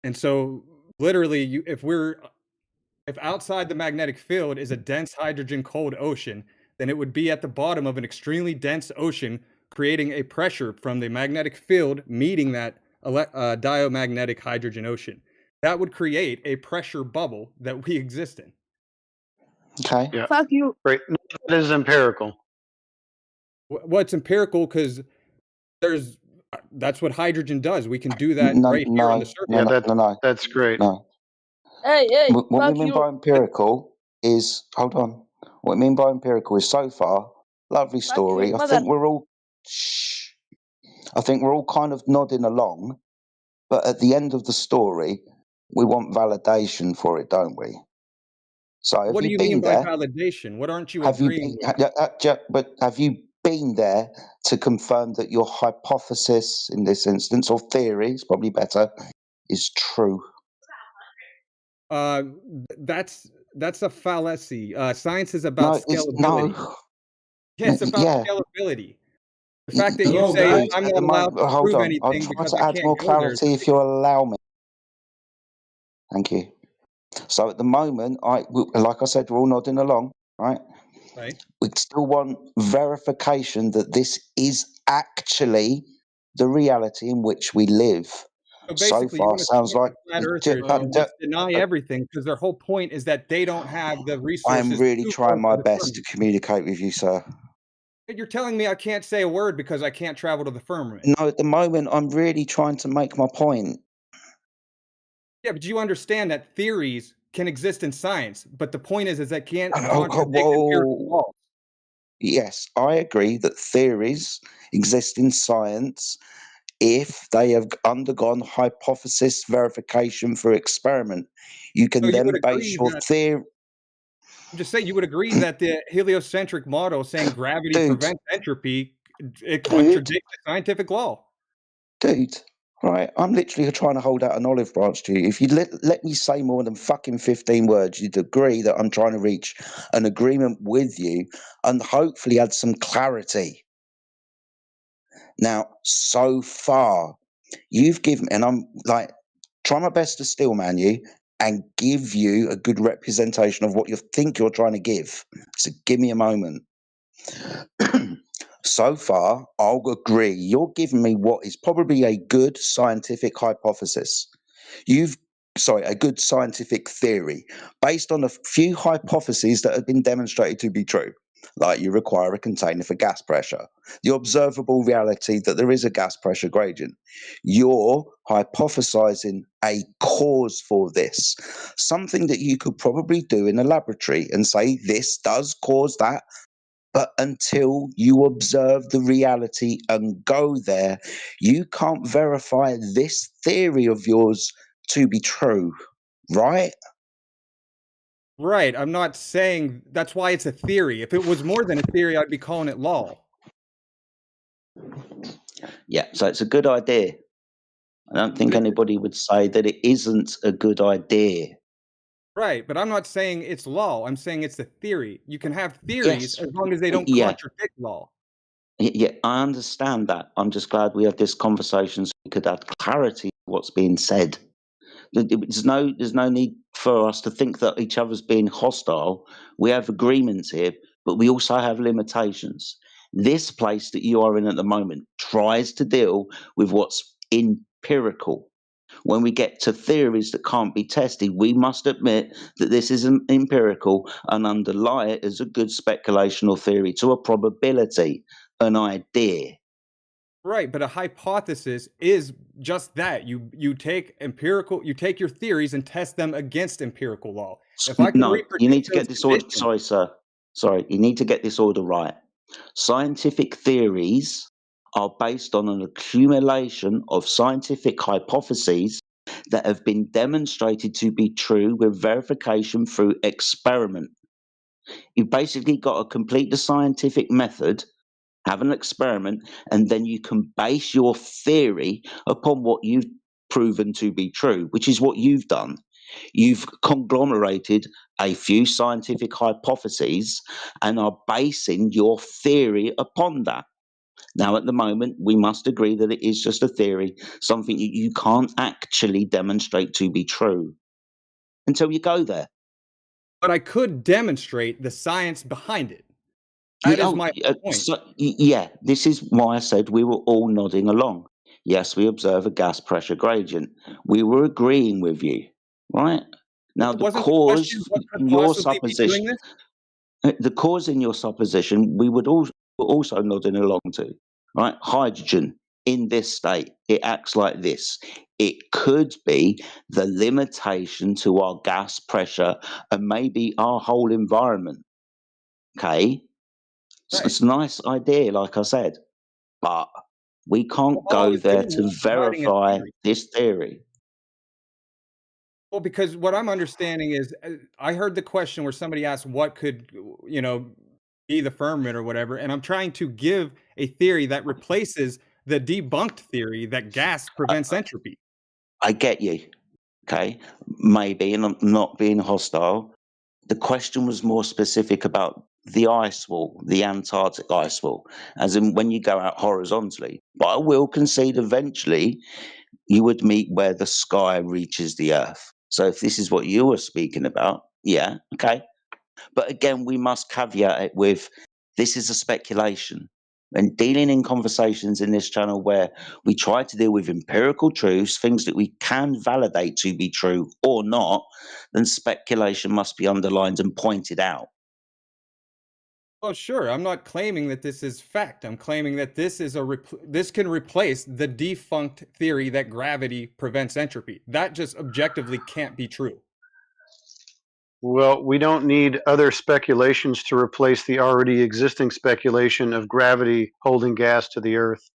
And so literally if outside the magnetic field is a dense hydrogen cold ocean, then it would be at the bottom of an extremely dense ocean, creating a pressure from the magnetic field meeting that diamagnetic hydrogen ocean. That would create a pressure bubble that we exist in. Okay. Yeah. Fuck you. Right. That is empirical. Well, it's empirical because that's what hydrogen does. We can do that No, right here on the no, surface. Yeah, no. that's great. No. Hey, What we fuck mean you. by empirical is, hold on. What we mean by empirical is so far, lovely Fuck story. your I mother. think we're all, I think we're all kind of nodding along, but at the end of the story, we want validation for it, don't we? So have What do you you mean been by there? validation? What aren't you Have you agreeing been? with? But have you been there to confirm that your hypothesis in this instance, or theory, is probably better, is true? Uh, that's a fallacy. Science is about No, it's scalability. no. Yeah, it's about Yeah, scalability. The fact that you dude, say I'm at the not allowed moment, to hold prove on. I'll anything try because to I add can't more go there. clarity if you allow me. Thank you. So at the moment, like I said, we're all nodding along, right? Right. We still want verification that this is actually the reality in which we live. So So basically, you far, want to sounds talk like to flat earthers and just deny everything because their whole point is that they don't have the I'm resources really to trying go my to the best to firmament. communicate with you, sir. You're telling me I can't say a word because I can't travel to the firmament. No, at the moment, I'm really trying to make my point. Yeah, but you understand that theories can exist in science, but the point is that can't Oh, contradict empirical whoa. laws. Yes, I agree that theories exist in science if they have undergone hypothesis verification through experiment. You So can you would then base agree your that theory. I'm just saying you would agree that the heliocentric model saying gravity Dude, prevents entropy, it dude, contradicts the scientific law. dude, right? I'm literally trying to hold out an olive branch to you. If you let me say more than fucking 15 words, you'd agree that I'm trying to reach an agreement with you and hopefully add some clarity. Now, so far, you've given, and I'm like, try my best to steelman you and give you a good representation of what you think you're trying to give. So give me a moment. So far, I'll agree. You're giving me what is probably a good scientific hypothesis. A good scientific theory based on a few hypotheses that have been demonstrated to be true. like you require a container for gas pressure, the observable reality that there is a gas pressure gradient. You're hypothesizing a cause for this, something that you could probably do in a laboratory and say this does cause that. But until you observe the reality and go there, you can't verify this theory of yours to be true, right? Right. I'm not saying that's why it's a theory. If it was more than a theory, I'd be calling it law. Yeah, so it's a good idea. I don't think But it, anybody would say that it isn't a good idea. right. But I'm not saying it's law. I'm saying it's a theory. You can have theories Yes, as long as they don't yeah, contradict law. yeah, I understand that. I'm just glad we had this conversation so we could add clarity to what's being said. There's no need for us to think that each other's being hostile. We have agreements here, but we also have limitations. This place that you are in at the moment tries to deal with what's empirical. When we get to theories that can't be tested, we must admit that this isn't empirical and underlie it as a good speculation or theory to a probability, an idea. Right, but a hypothesis is just that. You take you take your theories and test them against empirical law. If I can No, you reproduce need to those get this order. conditions, Sorry, sir. Sorry, you need to get this order right. Scientific theories are based on an accumulation of scientific hypotheses that have been demonstrated to be true with verification through experiment. You've basically got to complete the scientific method, have an experiment, and then you can base your theory upon what you've proven to be true, which is what you've done. You've conglomerated a few scientific hypotheses and are basing your theory upon that. Now, at the moment, we must agree that it is just a theory, something you can't actually demonstrate to be true until you go there. but I could demonstrate the science behind it. That is my point. Yeah, this is why I said we were all nodding along. Yes, we observe a gas pressure gradient. We were agreeing with you, right? Now, the Wasn't the cause question what could in your possibly be doing supposition, this? the cause in your supposition, we would also nodding along to, right? Hydrogen in this state, it acts like this. It could be the limitation to our gas pressure and maybe our whole environment. Okay, Right. it's a nice idea, like I said, but we Well, can't all I go was there doing to was providing a verify theory. this theory. Well, because what I'm understanding is, I heard the question where somebody asked what could, you know, be the firmament or whatever, and I'm trying to give a theory that replaces the debunked theory that gas I, prevents entropy. I get you, okay? Maybe, and I'm not being hostile. The question was more specific about the ice wall, the Antarctic ice wall, as in when you go out horizontally. But I will concede eventually you would meet where the sky reaches the earth. So if this is what you were speaking about, yeah, okay. But again, we must caveat it with this is a speculation. And dealing in conversations in this channel where we try to deal with empirical truths, things that we can validate to be true or not, then speculation must be underlined and pointed out. Well, sure, I'm not claiming that this is fact. I'm claiming that this is this can replace the defunct theory that gravity prevents entropy. That just objectively can't be true. Well, we don't need other speculations to replace the already existing speculation of gravity holding gas to the Earth.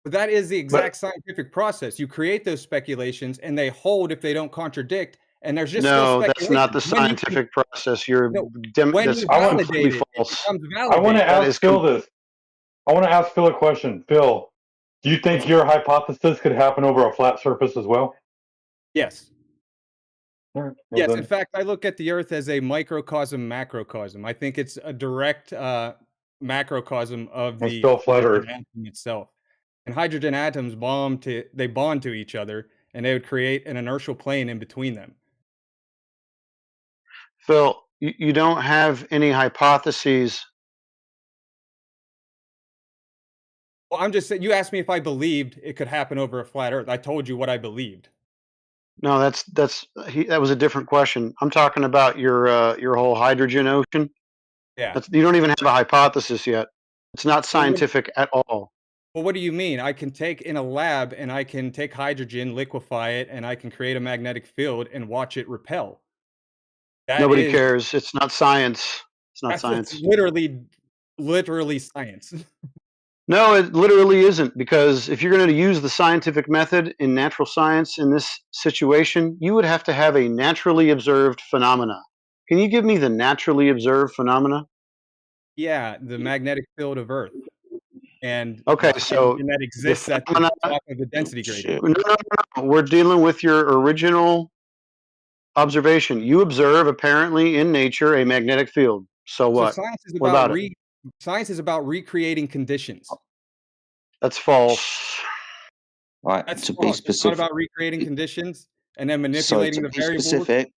But that is the But exact scientific process. You create those speculations and they hold if they don't contradict, and there's just still No, that's not speculation. the scientific process. No, when That's you I want completely validate it, it false. becomes I want to validated. That ask is Phil this. I want to ask Phil a question. Phil, do you think What's your hypothesis could happen over a flat surface as well? yes. All right. Well Yes, in then, fact, I look at the Earth as a microcosm, macrocosm. I think it's a direct macrocosm of I'm the still flat hydrogen Earth. atom itself. And hydrogen atoms bond to each other, and they would create an inertial plane in between them. Phil. You don't have any hypotheses. Well, I'm just saying. You asked me if I believed it could happen over a flat Earth. I told you what I believed. No, that was a different question. I'm talking about your whole hydrogen ocean. Yeah. You don't even have a hypothesis yet. It's not Well, scientific at all. what do you mean? I can take in a lab and I can take hydrogen, liquefy it, and I can create a magnetic field and watch it repel. That Nobody is cares. It's not science. It's not that's science. literally science. No, it literally isn't, because if you're going to use the scientific method in natural science in this situation, you would have to have a naturally observed phenomena. Can you give me the naturally observed phenomena? Yeah, the magnetic field of Earth and Okay, so that the exists at the phenomena. top of the density gradient. Shit. No. We're dealing with your original observation. You observe apparently in nature a magnetic field. So So what? science is What about about it? recreating conditions. That's false. Right, That's to be false. It's not specific. about recreating conditions and then So manipulating to the be variables. specific,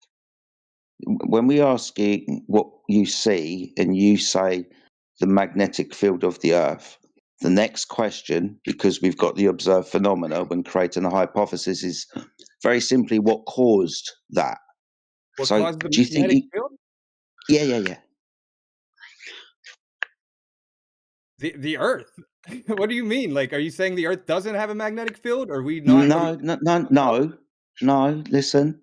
when we ask you what you see and you say the magnetic field of the Earth, the next question, because we've got the observed phenomena when creating a hypothesis, is very simply what caused that. What So caused the do you think magnetic field? yeah. The Earth. What do you mean? Like, are you saying the Earth doesn't have a magnetic field? Or are we not? Are we? No, listen.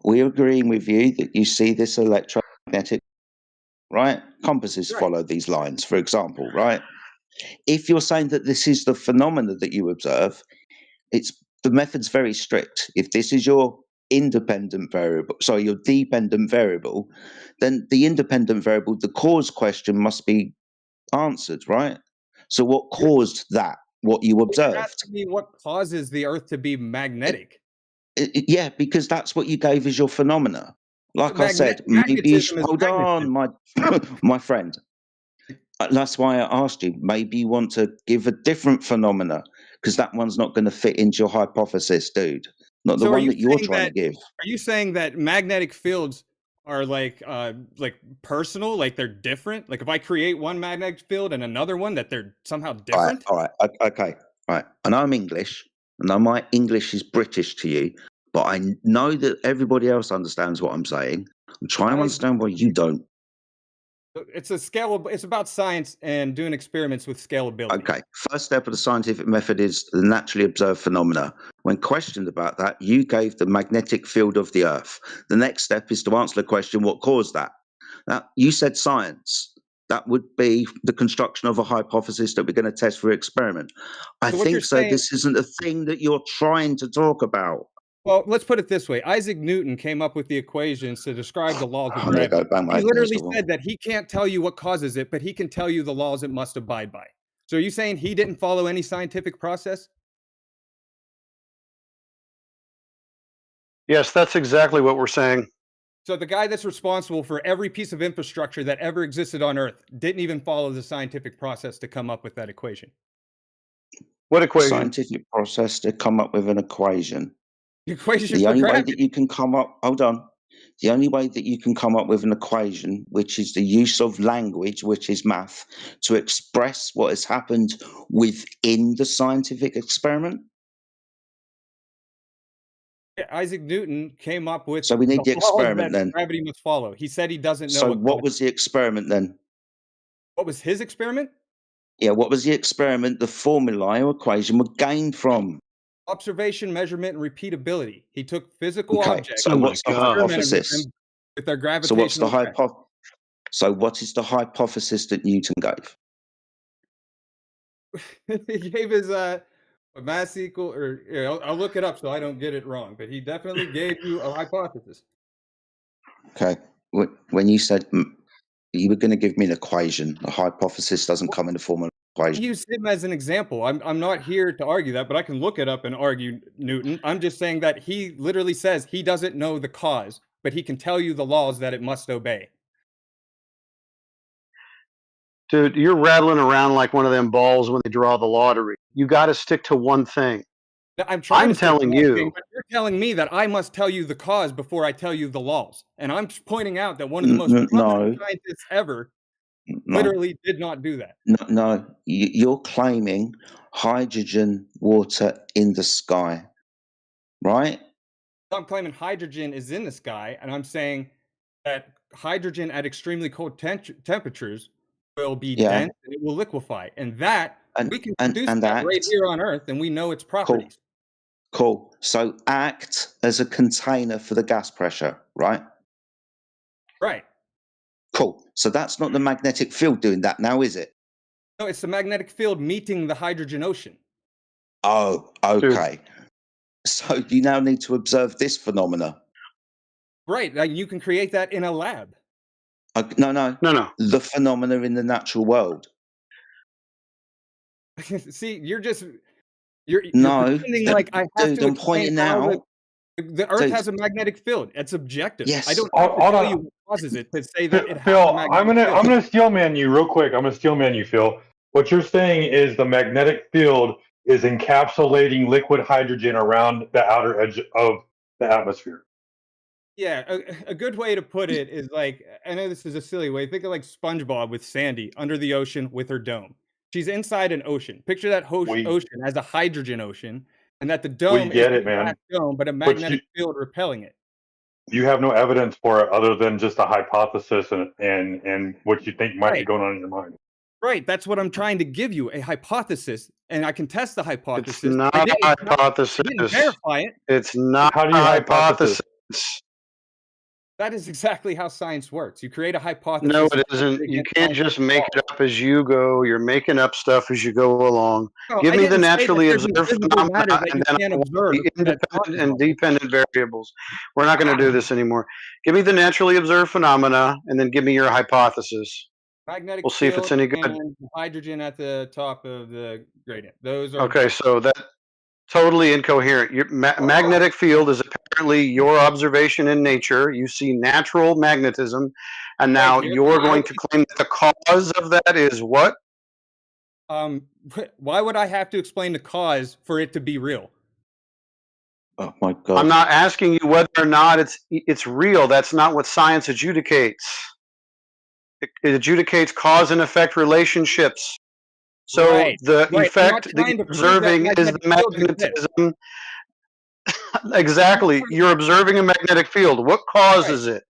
We're agreeing with you that you see this electromagnetic, right? Compasses Right. follow these lines, for example, right? If you're saying that this is the phenomena that you observe, it's the method's very strict. If this is your independent variable, sorry, your dependent variable, then the independent variable, the cause question must be answered, right? So what You're, caused that? What you you're observed? asking me what causes the Earth to be magnetic. Yeah, because that's what you gave as your phenomena. Like I said, maybe you Magnetism is hold on, magnetism. my my friend. That's why I asked you. Maybe you want to give a different phenomena because that one's not going to fit into your hypothesis, dude. Not the So one that you're trying to give. are you saying that magnetic fields are like personal, like they're different? Like if I create one magnetic field and another one, that they're somehow different? All right, okay, right. I know I'm English. I know my English is British to you, but I know that everybody else understands what I'm saying. I'm trying to I understand why you don't. It's a scalable. It's about science and doing experiments with scalability. Okay. First step of the scientific method is the naturally observed phenomena. When questioned about that, you gave the magnetic field of the Earth. The next step is to answer the question, what caused that? Now, you said science. That would be the construction of a hypothesis that we're going to test for experiment. I So what you're think, sir, saying, this isn't a thing that you're trying to talk about. well, let's put it this way. Isaac Newton came up with the equations to describe the laws of I'm going to go gravity. bang my He head against literally the wall. said that he can't tell you what causes it, but he can tell you the laws it must abide by. So are you saying he didn't follow any scientific process? Yes, that's exactly what we're saying. So the guy that's responsible for every piece of infrastructure that ever existed on Earth didn't even follow the scientific process to come up with that equation. What equation? Scientific process to come up with an equation. The equation The for only way gravity. that you can come up, hold on. The only way that you can come up with an equation, which is the use of language, which is math, to express what has happened within the scientific experiment. Isaac Newton came up with So we need the the laws experiment that then. gravity must follow. He said he doesn't know So what what was the experiment then? What was his experiment? Yeah, what was the experiment the formulae or equation were gained from? Observation, measurement, and repeatability. He took physical Okay, objects, so Oh my what's the God. experimented with hypothesis? them with their So what's the gravitational effect. So what is the hypothesis that Newton gave? He gave his a mass equal, or yeah, I'll look it up so I don't get it wrong. But he definitely gave you a hypothesis. Okay, when you said you were going to give me an equation, a hypothesis doesn't come in the form of an equation. Use him as an example. I'm not here to argue that, but I can look it up and argue Newton. I'm just saying that he literally says he doesn't know the cause, but he can tell you the laws that it must obey. Dude, you're rattling around like one of them balls when they draw the lottery. You got to stick to one thing. I'm trying to stick to telling one you. thing, but you're telling me that I must tell you the cause before I tell you the laws. And I'm just pointing out that one of the most prominent No, scientists ever no, literally did not do that. no. You're claiming hydrogen, water in the sky, right? I'm claiming hydrogen is in the sky, and I'm saying that hydrogen at extremely cold temperatures will be Yeah, dense and it will liquefy. And that and we can and produce and that right act. here on Earth, and we know its Cool, properties. cool. So act as a container for the gas pressure, right? Right. Cool. So that's not the magnetic field doing that now, is it? No, it's the magnetic field meeting the hydrogen ocean. Oh, Dude, okay. So you now need to observe this phenomena. Right. Like you can create that in a lab. No, no, no. the phenomena in the natural world. See, you're No, pretending like I have dude, to I'm explain pointing how out, the Earth dude. has a magnetic field. It's objective. I Yes, don't have to Hold tell on. you what causes it to say that it has Phil, a I'm magnetic gonna field. I'm gonna steel man you real quick. I'm gonna steel man you, Phil. What you're saying is the magnetic field is encapsulating liquid hydrogen around the outer edge of the atmosphere. Yeah, a good way to put it is like I know this is a silly way. Think of like SpongeBob with Sandy under the ocean with her dome. She's inside an ocean. Picture that We ocean as a hydrogen ocean, and that the we dome is get a it, glass man. dome, but a But you magnetic field repelling it. you have no evidence for it other than just a hypothesis and what you think might be Right, going on in your mind. right. That's what I'm trying to give you, a hypothesis, and I can test the It's hypothesis. not a I didn't hypothesis. verify it. It's not How do a you hypothesis? hypothesis. That is exactly how science works. You create a No, hypothesis and it test isn't. it You against can't just scientific make laws. it up as you go. You're making up stuff as you go along. No, Give I me the didn't say that naturally there's observed invisible phenomena, matter that and you then can't I want observe the that causes independent and all this. dependent variables. We're not going to do this anymore. Give me the naturally observed phenomena, and then give me your hypothesis. Magnetic We'll see if it's field any good. and hydrogen at the top of the gradient. Those are Okay, so that totally incoherent. Your magnetic field is apparently your observation in nature. You see natural magnetism, and right now here. you're going to claim that the cause of that is what? Um, why would I have to explain the cause for it to be real? oh my I'm God. not asking you whether or not it's real. That's not what science adjudicates. It adjudicates cause and effect relationships. So Right, the right. I'm not effect that trying to you're prove that observing is magnetic the fields exist. magnetism. I'm not Exactly. trying. You're observing a magnetic field. What Right. causes it?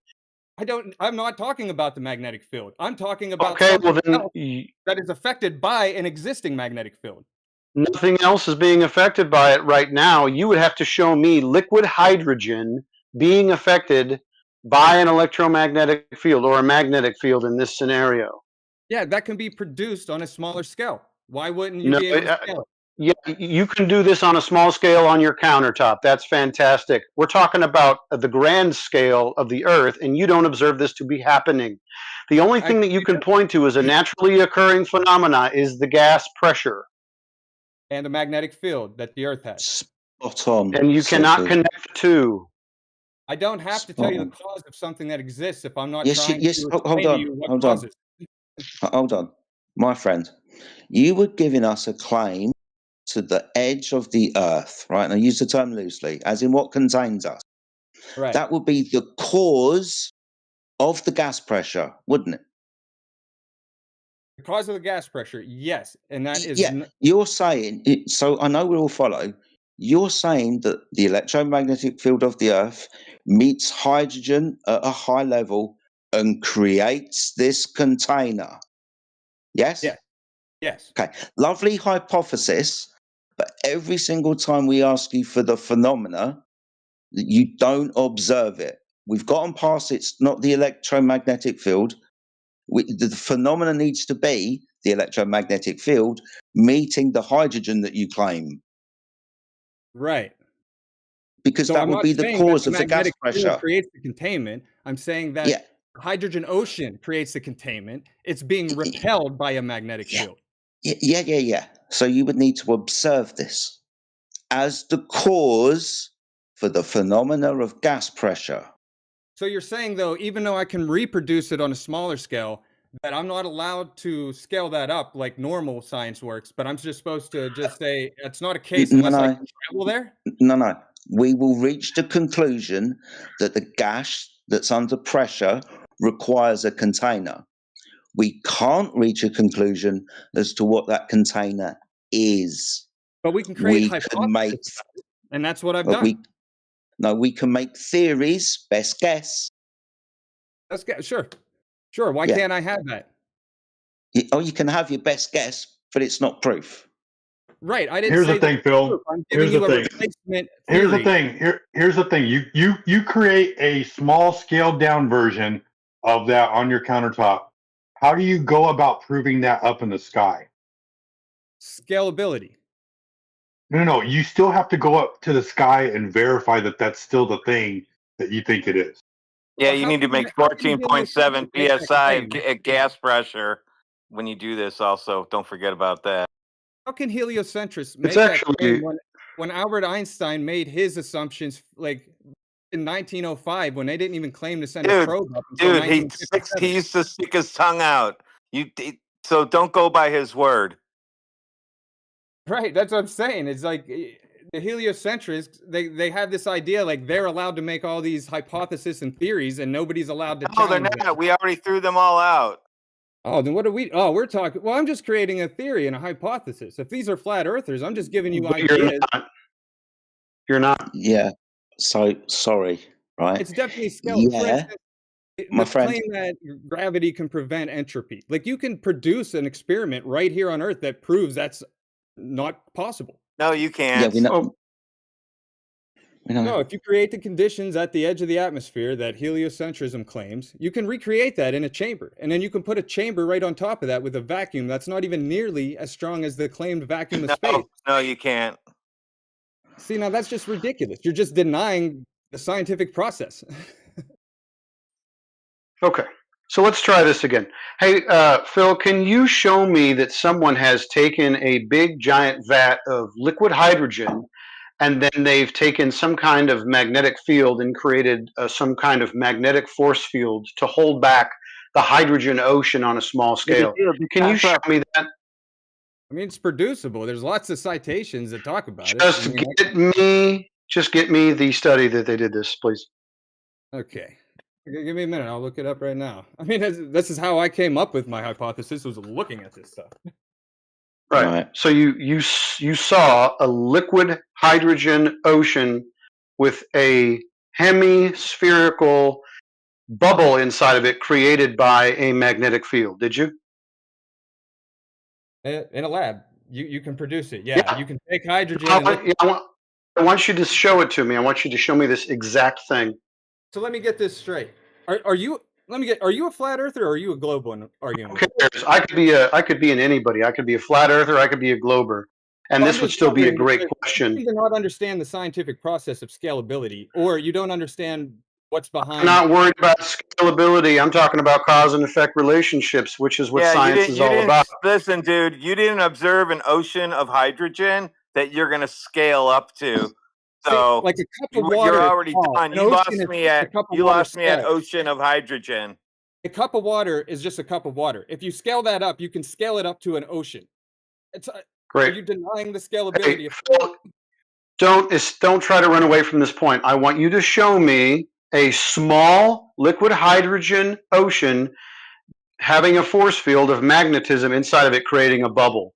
I'm not talking about the magnetic field. I'm talking about Okay, well something then else that is affected by an existing magnetic field. nothing else is being affected by it right now. You would have to show me liquid hydrogen being affected by an electromagnetic field or a magnetic field in this scenario. Yeah, that can be produced on a smaller scale. Why wouldn't you No, be able to scale it? yeah, you can do this on a small scale on your countertop. That's fantastic. We're talking about the grand scale of the Earth, and you don't observe this to be happening. The only I thing that you do can that. point to as a naturally occurring phenomena is the gas pressure, And a magnetic field that the Earth has. Spot on, and you cannot Cedric. connect the two. I don't have to tell Spot you the on. cause of something that exists if I'm not Yes, trying yes. to Hold explain to on, you what hold on, causes. hold on, my friend. You were giving us a claim to the edge of the Earth, right? And I use the term loosely, as in what contains us. Right. That would be the cause of the gas pressure, wouldn't it? The cause of the gas pressure, yes. And that is Yeah, you're saying it, so I know we'll follow. You're saying that the electromagnetic field of the Earth meets hydrogen at a high level and creates this container. Yes? yes, yes. Okay. Lovely hypothesis, but every single time we ask you for the phenomena, you don't observe it. We've gotten past it's not the electromagnetic field. The phenomena needs to be the electromagnetic field meeting the hydrogen that you claim, Right. because So that I'm will not be the saying that cause the of the gas magnetic field pressure. creates the containment. I'm saying Yeah, that the hydrogen ocean creates the containment. It's being repelled by a magnetic yeah, field. yeah. So you would need to observe this as the cause for the phenomena of gas pressure. So you're saying though, even though I can reproduce it on a smaller scale, that I'm not allowed to scale that up like normal science works, but I'm just supposed to just say it's not a case No, unless I no, can travel there? no. We will reach the conclusion that the gas that's under pressure requires a container. We can't reach a conclusion as to what that container is. But we can create We can make, hypotheses about it, and that's what I've but done. we no, we can make theories, best guess, Sure. Sure. Why Yeah. can't I have that? You can have your best guess, but it's not proof. Right. I didn't Here's the say thing, Phil. I'm Here's giving the you a thing. replacement Here's the theory. thing. Here's the thing. You create a small scaled down version of that on your countertop. How do you go about proving that up in the sky? Scalability. No. You still have to go up to the sky and verify that that's still the thing that you think it is. Yeah, Well, you how need to can make how can 14.7 make that psi claim? at gas pressure when you do this. Also, don't forget about that. How can heliocentrists It's make that claim actually when Albert Einstein made his assumptions like in 1905 when they didn't even claim to send a Dude, probe up until he 1957? used to stick his tongue out. So don't go by his word. Right, that's what I'm saying. It's like the heliocentrists, they have this idea like they're allowed to make all these hypotheses and theories and nobody's allowed to No, they're challenge them. not. We already threw them all out. Oh, then what are we? Oh, we're talking. Well, I'm just creating a theory and a hypothesis. If these are flat earthers, I'm just giving you but you're ideas. not. You're not. Yeah. So sorry, right? It's definitely scalable. For Yeah, instance, my the friend. claim that gravity can prevent entropy. Like you can produce an experiment right here on Earth that proves that's not possible. No, you Yeah, can't. we know. Oh, We know. No, if you create the conditions at the edge of the atmosphere that heliocentrism claims, you can recreate that in a chamber. And then you can put a chamber right on top of that with a vacuum that's not even nearly as strong as the claimed vacuum of space. No, you can't. See, now that's just ridiculous. You're just denying the scientific process. okay. So let's try this again. Hey, Phil, can you show me that someone has taken a big giant vat of liquid hydrogen and then they've taken some kind of magnetic field and created some kind of magnetic force field to hold back the hydrogen ocean on a small scale? Can you show me that? I mean, it's producible. There's lots of citations that talk about it. I Just get me the study that they did this, please. Okay. Give me a minute. I'll look it up right now. I mean, this is how I came up with my hypothesis, was looking at this stuff. Right. So you saw a liquid hydrogen ocean with a hemispherical bubble inside of it created by a magnetic field. Did you? In a lab, you can produce it. Yeah. You can take hydrogen. I want you to show it to me. I want you to show me this exact thing. So let me get this straight. Are you? Are you a flat earther or are you a globe one arguing? Who cares? I could be an anybody. I could be a flat earther. I could be a glober. And Well, this would still be a great question. You either not understand the scientific process of scalability, or you don't understand what's behind. I'm not worried about scalability. I'm talking about cause and effect relationships, which is what science is all about. Listen, dude, you didn't observe an ocean of hydrogen that you're going to scale up to. So, like a cup of water, you're already done. You lost me at ocean of hydrogen. A cup of water is just a cup of water. If you scale that up, you can scale it up to an ocean. It's great. Are you denying the scalability? Hey, Phil, don't try to run away from this point. I want you to show me a small liquid hydrogen ocean having a force field of magnetism inside of it, creating a bubble.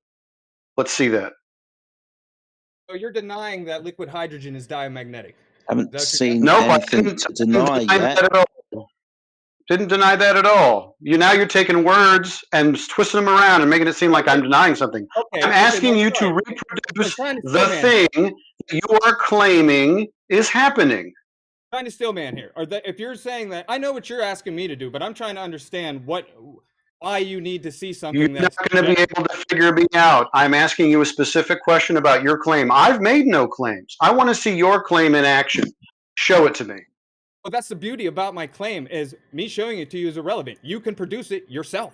Let's see that. So you're denying that liquid hydrogen is diamagnetic. I haven't seen anything to deny yet. Didn't deny that at all. You're taking words and twisting them around and making it seem like I'm denying something. Okay, I'm asking you to reproduce the thing that you are claiming is happening. I'm trying to steel man here. If you're saying that, I know what you're asking me to do, but I'm trying to understand why you need to see something. You're not going to be able to figure me out. I'm asking you a specific question about your claim. I've made no claims. I want to see your claim in action. Show it to me. Well, that's the beauty about my claim, is me showing it to you is irrelevant. You can produce it yourself.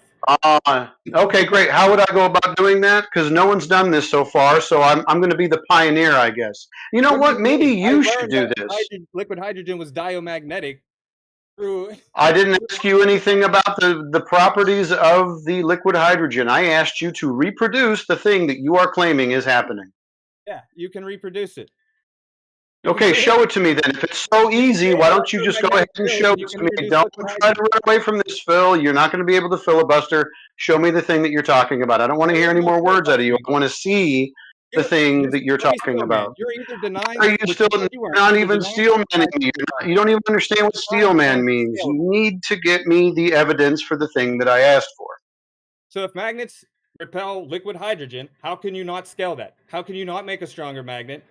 Okay, great. How would I go about doing that? Because no one's done this so far, so I'm going to be the pioneer, I guess. You know what? Maybe you should do this. Liquid hydrogen was diamagnetic. I didn't ask you anything about the properties of the liquid hydrogen. I asked you to reproduce the thing that you are claiming is happening. Yeah, you can reproduce it. Okay, show it to me then. If it's so easy, why don't you just go ahead and show it to me? Don't try to run away from this, Phil. You're not going to be able to filibuster. Show me the thing that you're talking about. I don't want to hear any more words out of you. I want to see the thing that you're Let me talking steel man. about. You're either denying Are you which still you said you weren't. not You're even denying steel that manning me? You don't even understand what steel man means. You need to get me the evidence for the thing that I asked for. So if magnets repel liquid hydrogen, how can you not scale that? How can you not make a stronger magnet?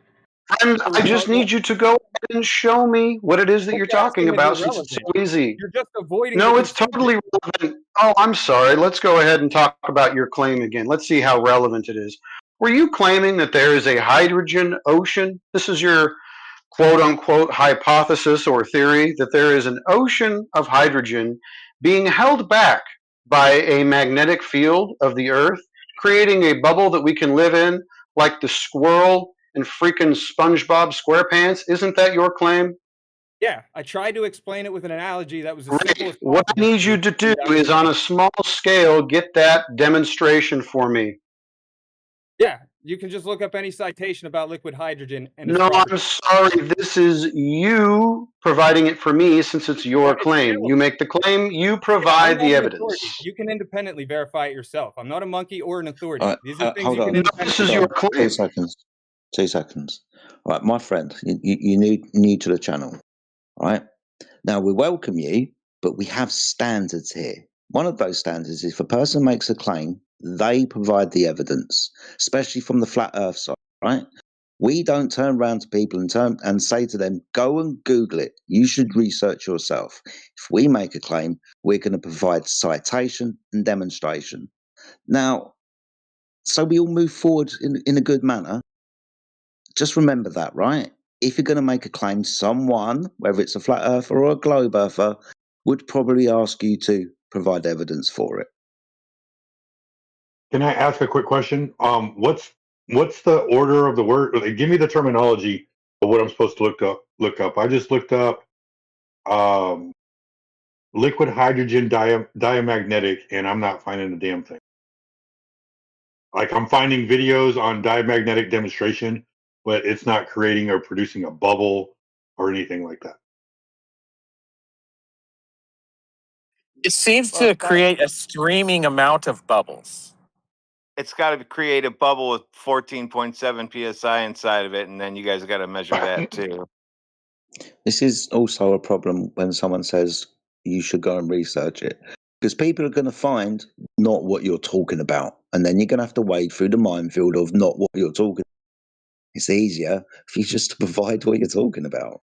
Friend, I just need you to go ahead and show me what it is that you're talking about, since it's so easy. You're just avoiding No, the it's totally relevant. Oh, I'm sorry. Let's go ahead and talk about your claim again. Let's see how relevant it is. Were you claiming that there is a hydrogen ocean? This is your quote unquote hypothesis or theory, that there is an ocean of hydrogen being held back by a magnetic field of the earth, creating a bubble that we can live in, like the squirrel and freaking SpongeBob SquarePants. Isn't that your claim? Yeah, I tried to explain it with an analogy that was as simple Great. as What I possible. need you to do is, on a small scale, get that demonstration for me. Yeah, you can just look up any citation about liquid hydrogen and its No, I'm properties. sorry. This is you providing it for me, since it's your Yeah, it's claim. available. You make the claim, you I'm provide not the an authority. evidence. You can independently verify it yourself. I'm not a monkey or an authority. All These are right, things hold you can on. No, this independently is Hold your on. verify. 2 claim. seconds. 2 seconds. All right, my friend, you new to the channel. All right. Now we welcome you, but we have standards here. One of those standards is if a person makes a claim, they provide the evidence, especially from the flat Earth side. Right. We don't turn around to people and say to them, go and Google it. You should research yourself. If we make a claim, we're going to provide citation and demonstration. Now, so we all move forward in a good manner. Just remember that, right? If you're going to make a claim, someone, whether it's a flat earther or a globe earther, would probably ask you to provide evidence for it. Can I ask a quick question? What's the order of the word? Like, give me the terminology of what I'm supposed to look up. I just looked up um, liquid hydrogen diamagnetic, and I'm not finding a damn thing. Like, I'm finding videos on diamagnetic demonstration, but it's not creating or producing a bubble or anything like that. It seems to create a streaming amount of bubbles. It's got to create a bubble with 14.7 psi inside of it, and then you guys got to measure that too. This is also a problem when someone says you should go and research it, because people are going to find not what you're talking about, and then you're going to have to wade through the minefield of not what you're talking about. It's easier for you just to provide what you're talking about.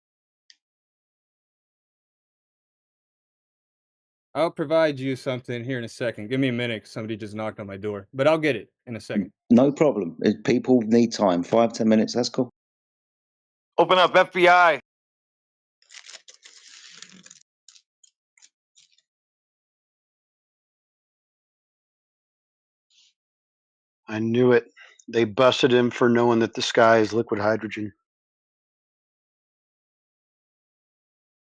I'll provide you something here in a second. Give me a minute. Somebody just knocked on my door, but I'll get it in a second. No problem. If people need time, 5-10 minutes, that's cool. Open up FBI. I knew it. They busted him for knowing that the sky is liquid hydrogen.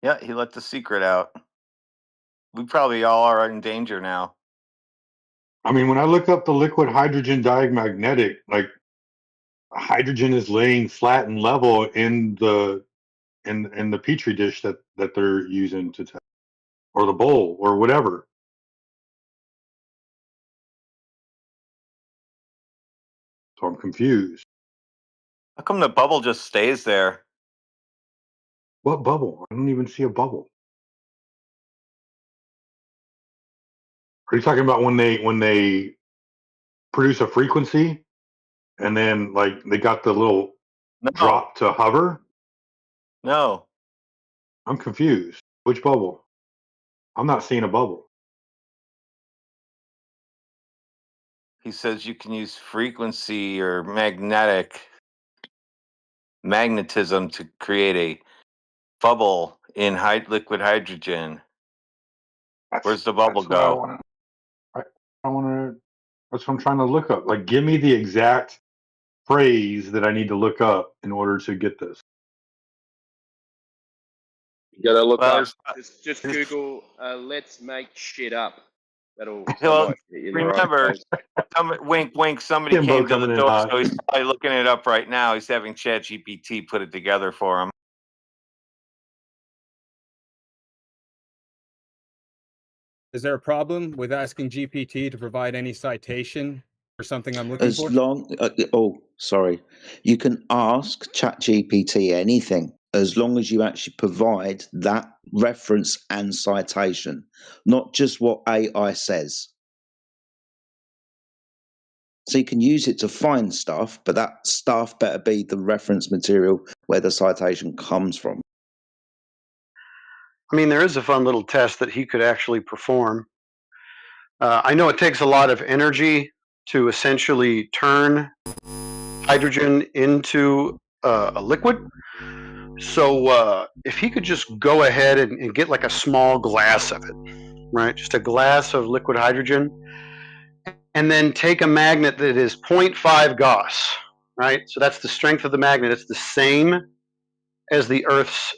Yeah, he let the secret out. We probably all are in danger now. I mean, when I look up the liquid hydrogen diamagnetic, like hydrogen is laying flat and level in the petri dish that they're using to test, or the bowl, or whatever. So I'm confused. How come the bubble just stays there? What bubble? I don't even see a bubble. Are you talking about when they produce a frequency and then like they got the little No, drop to hover? no. I'm confused. Which bubble? I'm not seeing a bubble. He says you can use frequency or magnetism to create a bubble in liquid hydrogen. Where's the bubble That's what I go? want to. I want to. That's what I'm trying to look up. Like, give me the exact phrase that I need to look up in order to get this. You gotta look Well, up. Just Google. Let's make shit up. That well, might get you in the right remember, place. wink, wink. Somebody Timbo came to the coming in door, hot. so he's probably looking it up right now. He's having ChatGPT put it together for him. Is there a problem with asking GPT to provide any citation for something I'm looking As for? long, sorry, you can ask ChatGPT anything as long as you actually provide that reference and citation, not just what AI says. So you can use it to find stuff, but that stuff better be the reference material where the citation comes from. I mean, there is a fun little test that he could actually perform. I know it takes a lot of energy to essentially turn hydrogen into a liquid. So if he could just go ahead and get like a small glass of it, right? Just a glass of liquid hydrogen, and then take a magnet that is 0.5 Gauss, right? So that's the strength of the magnet. It's the same as the Earth's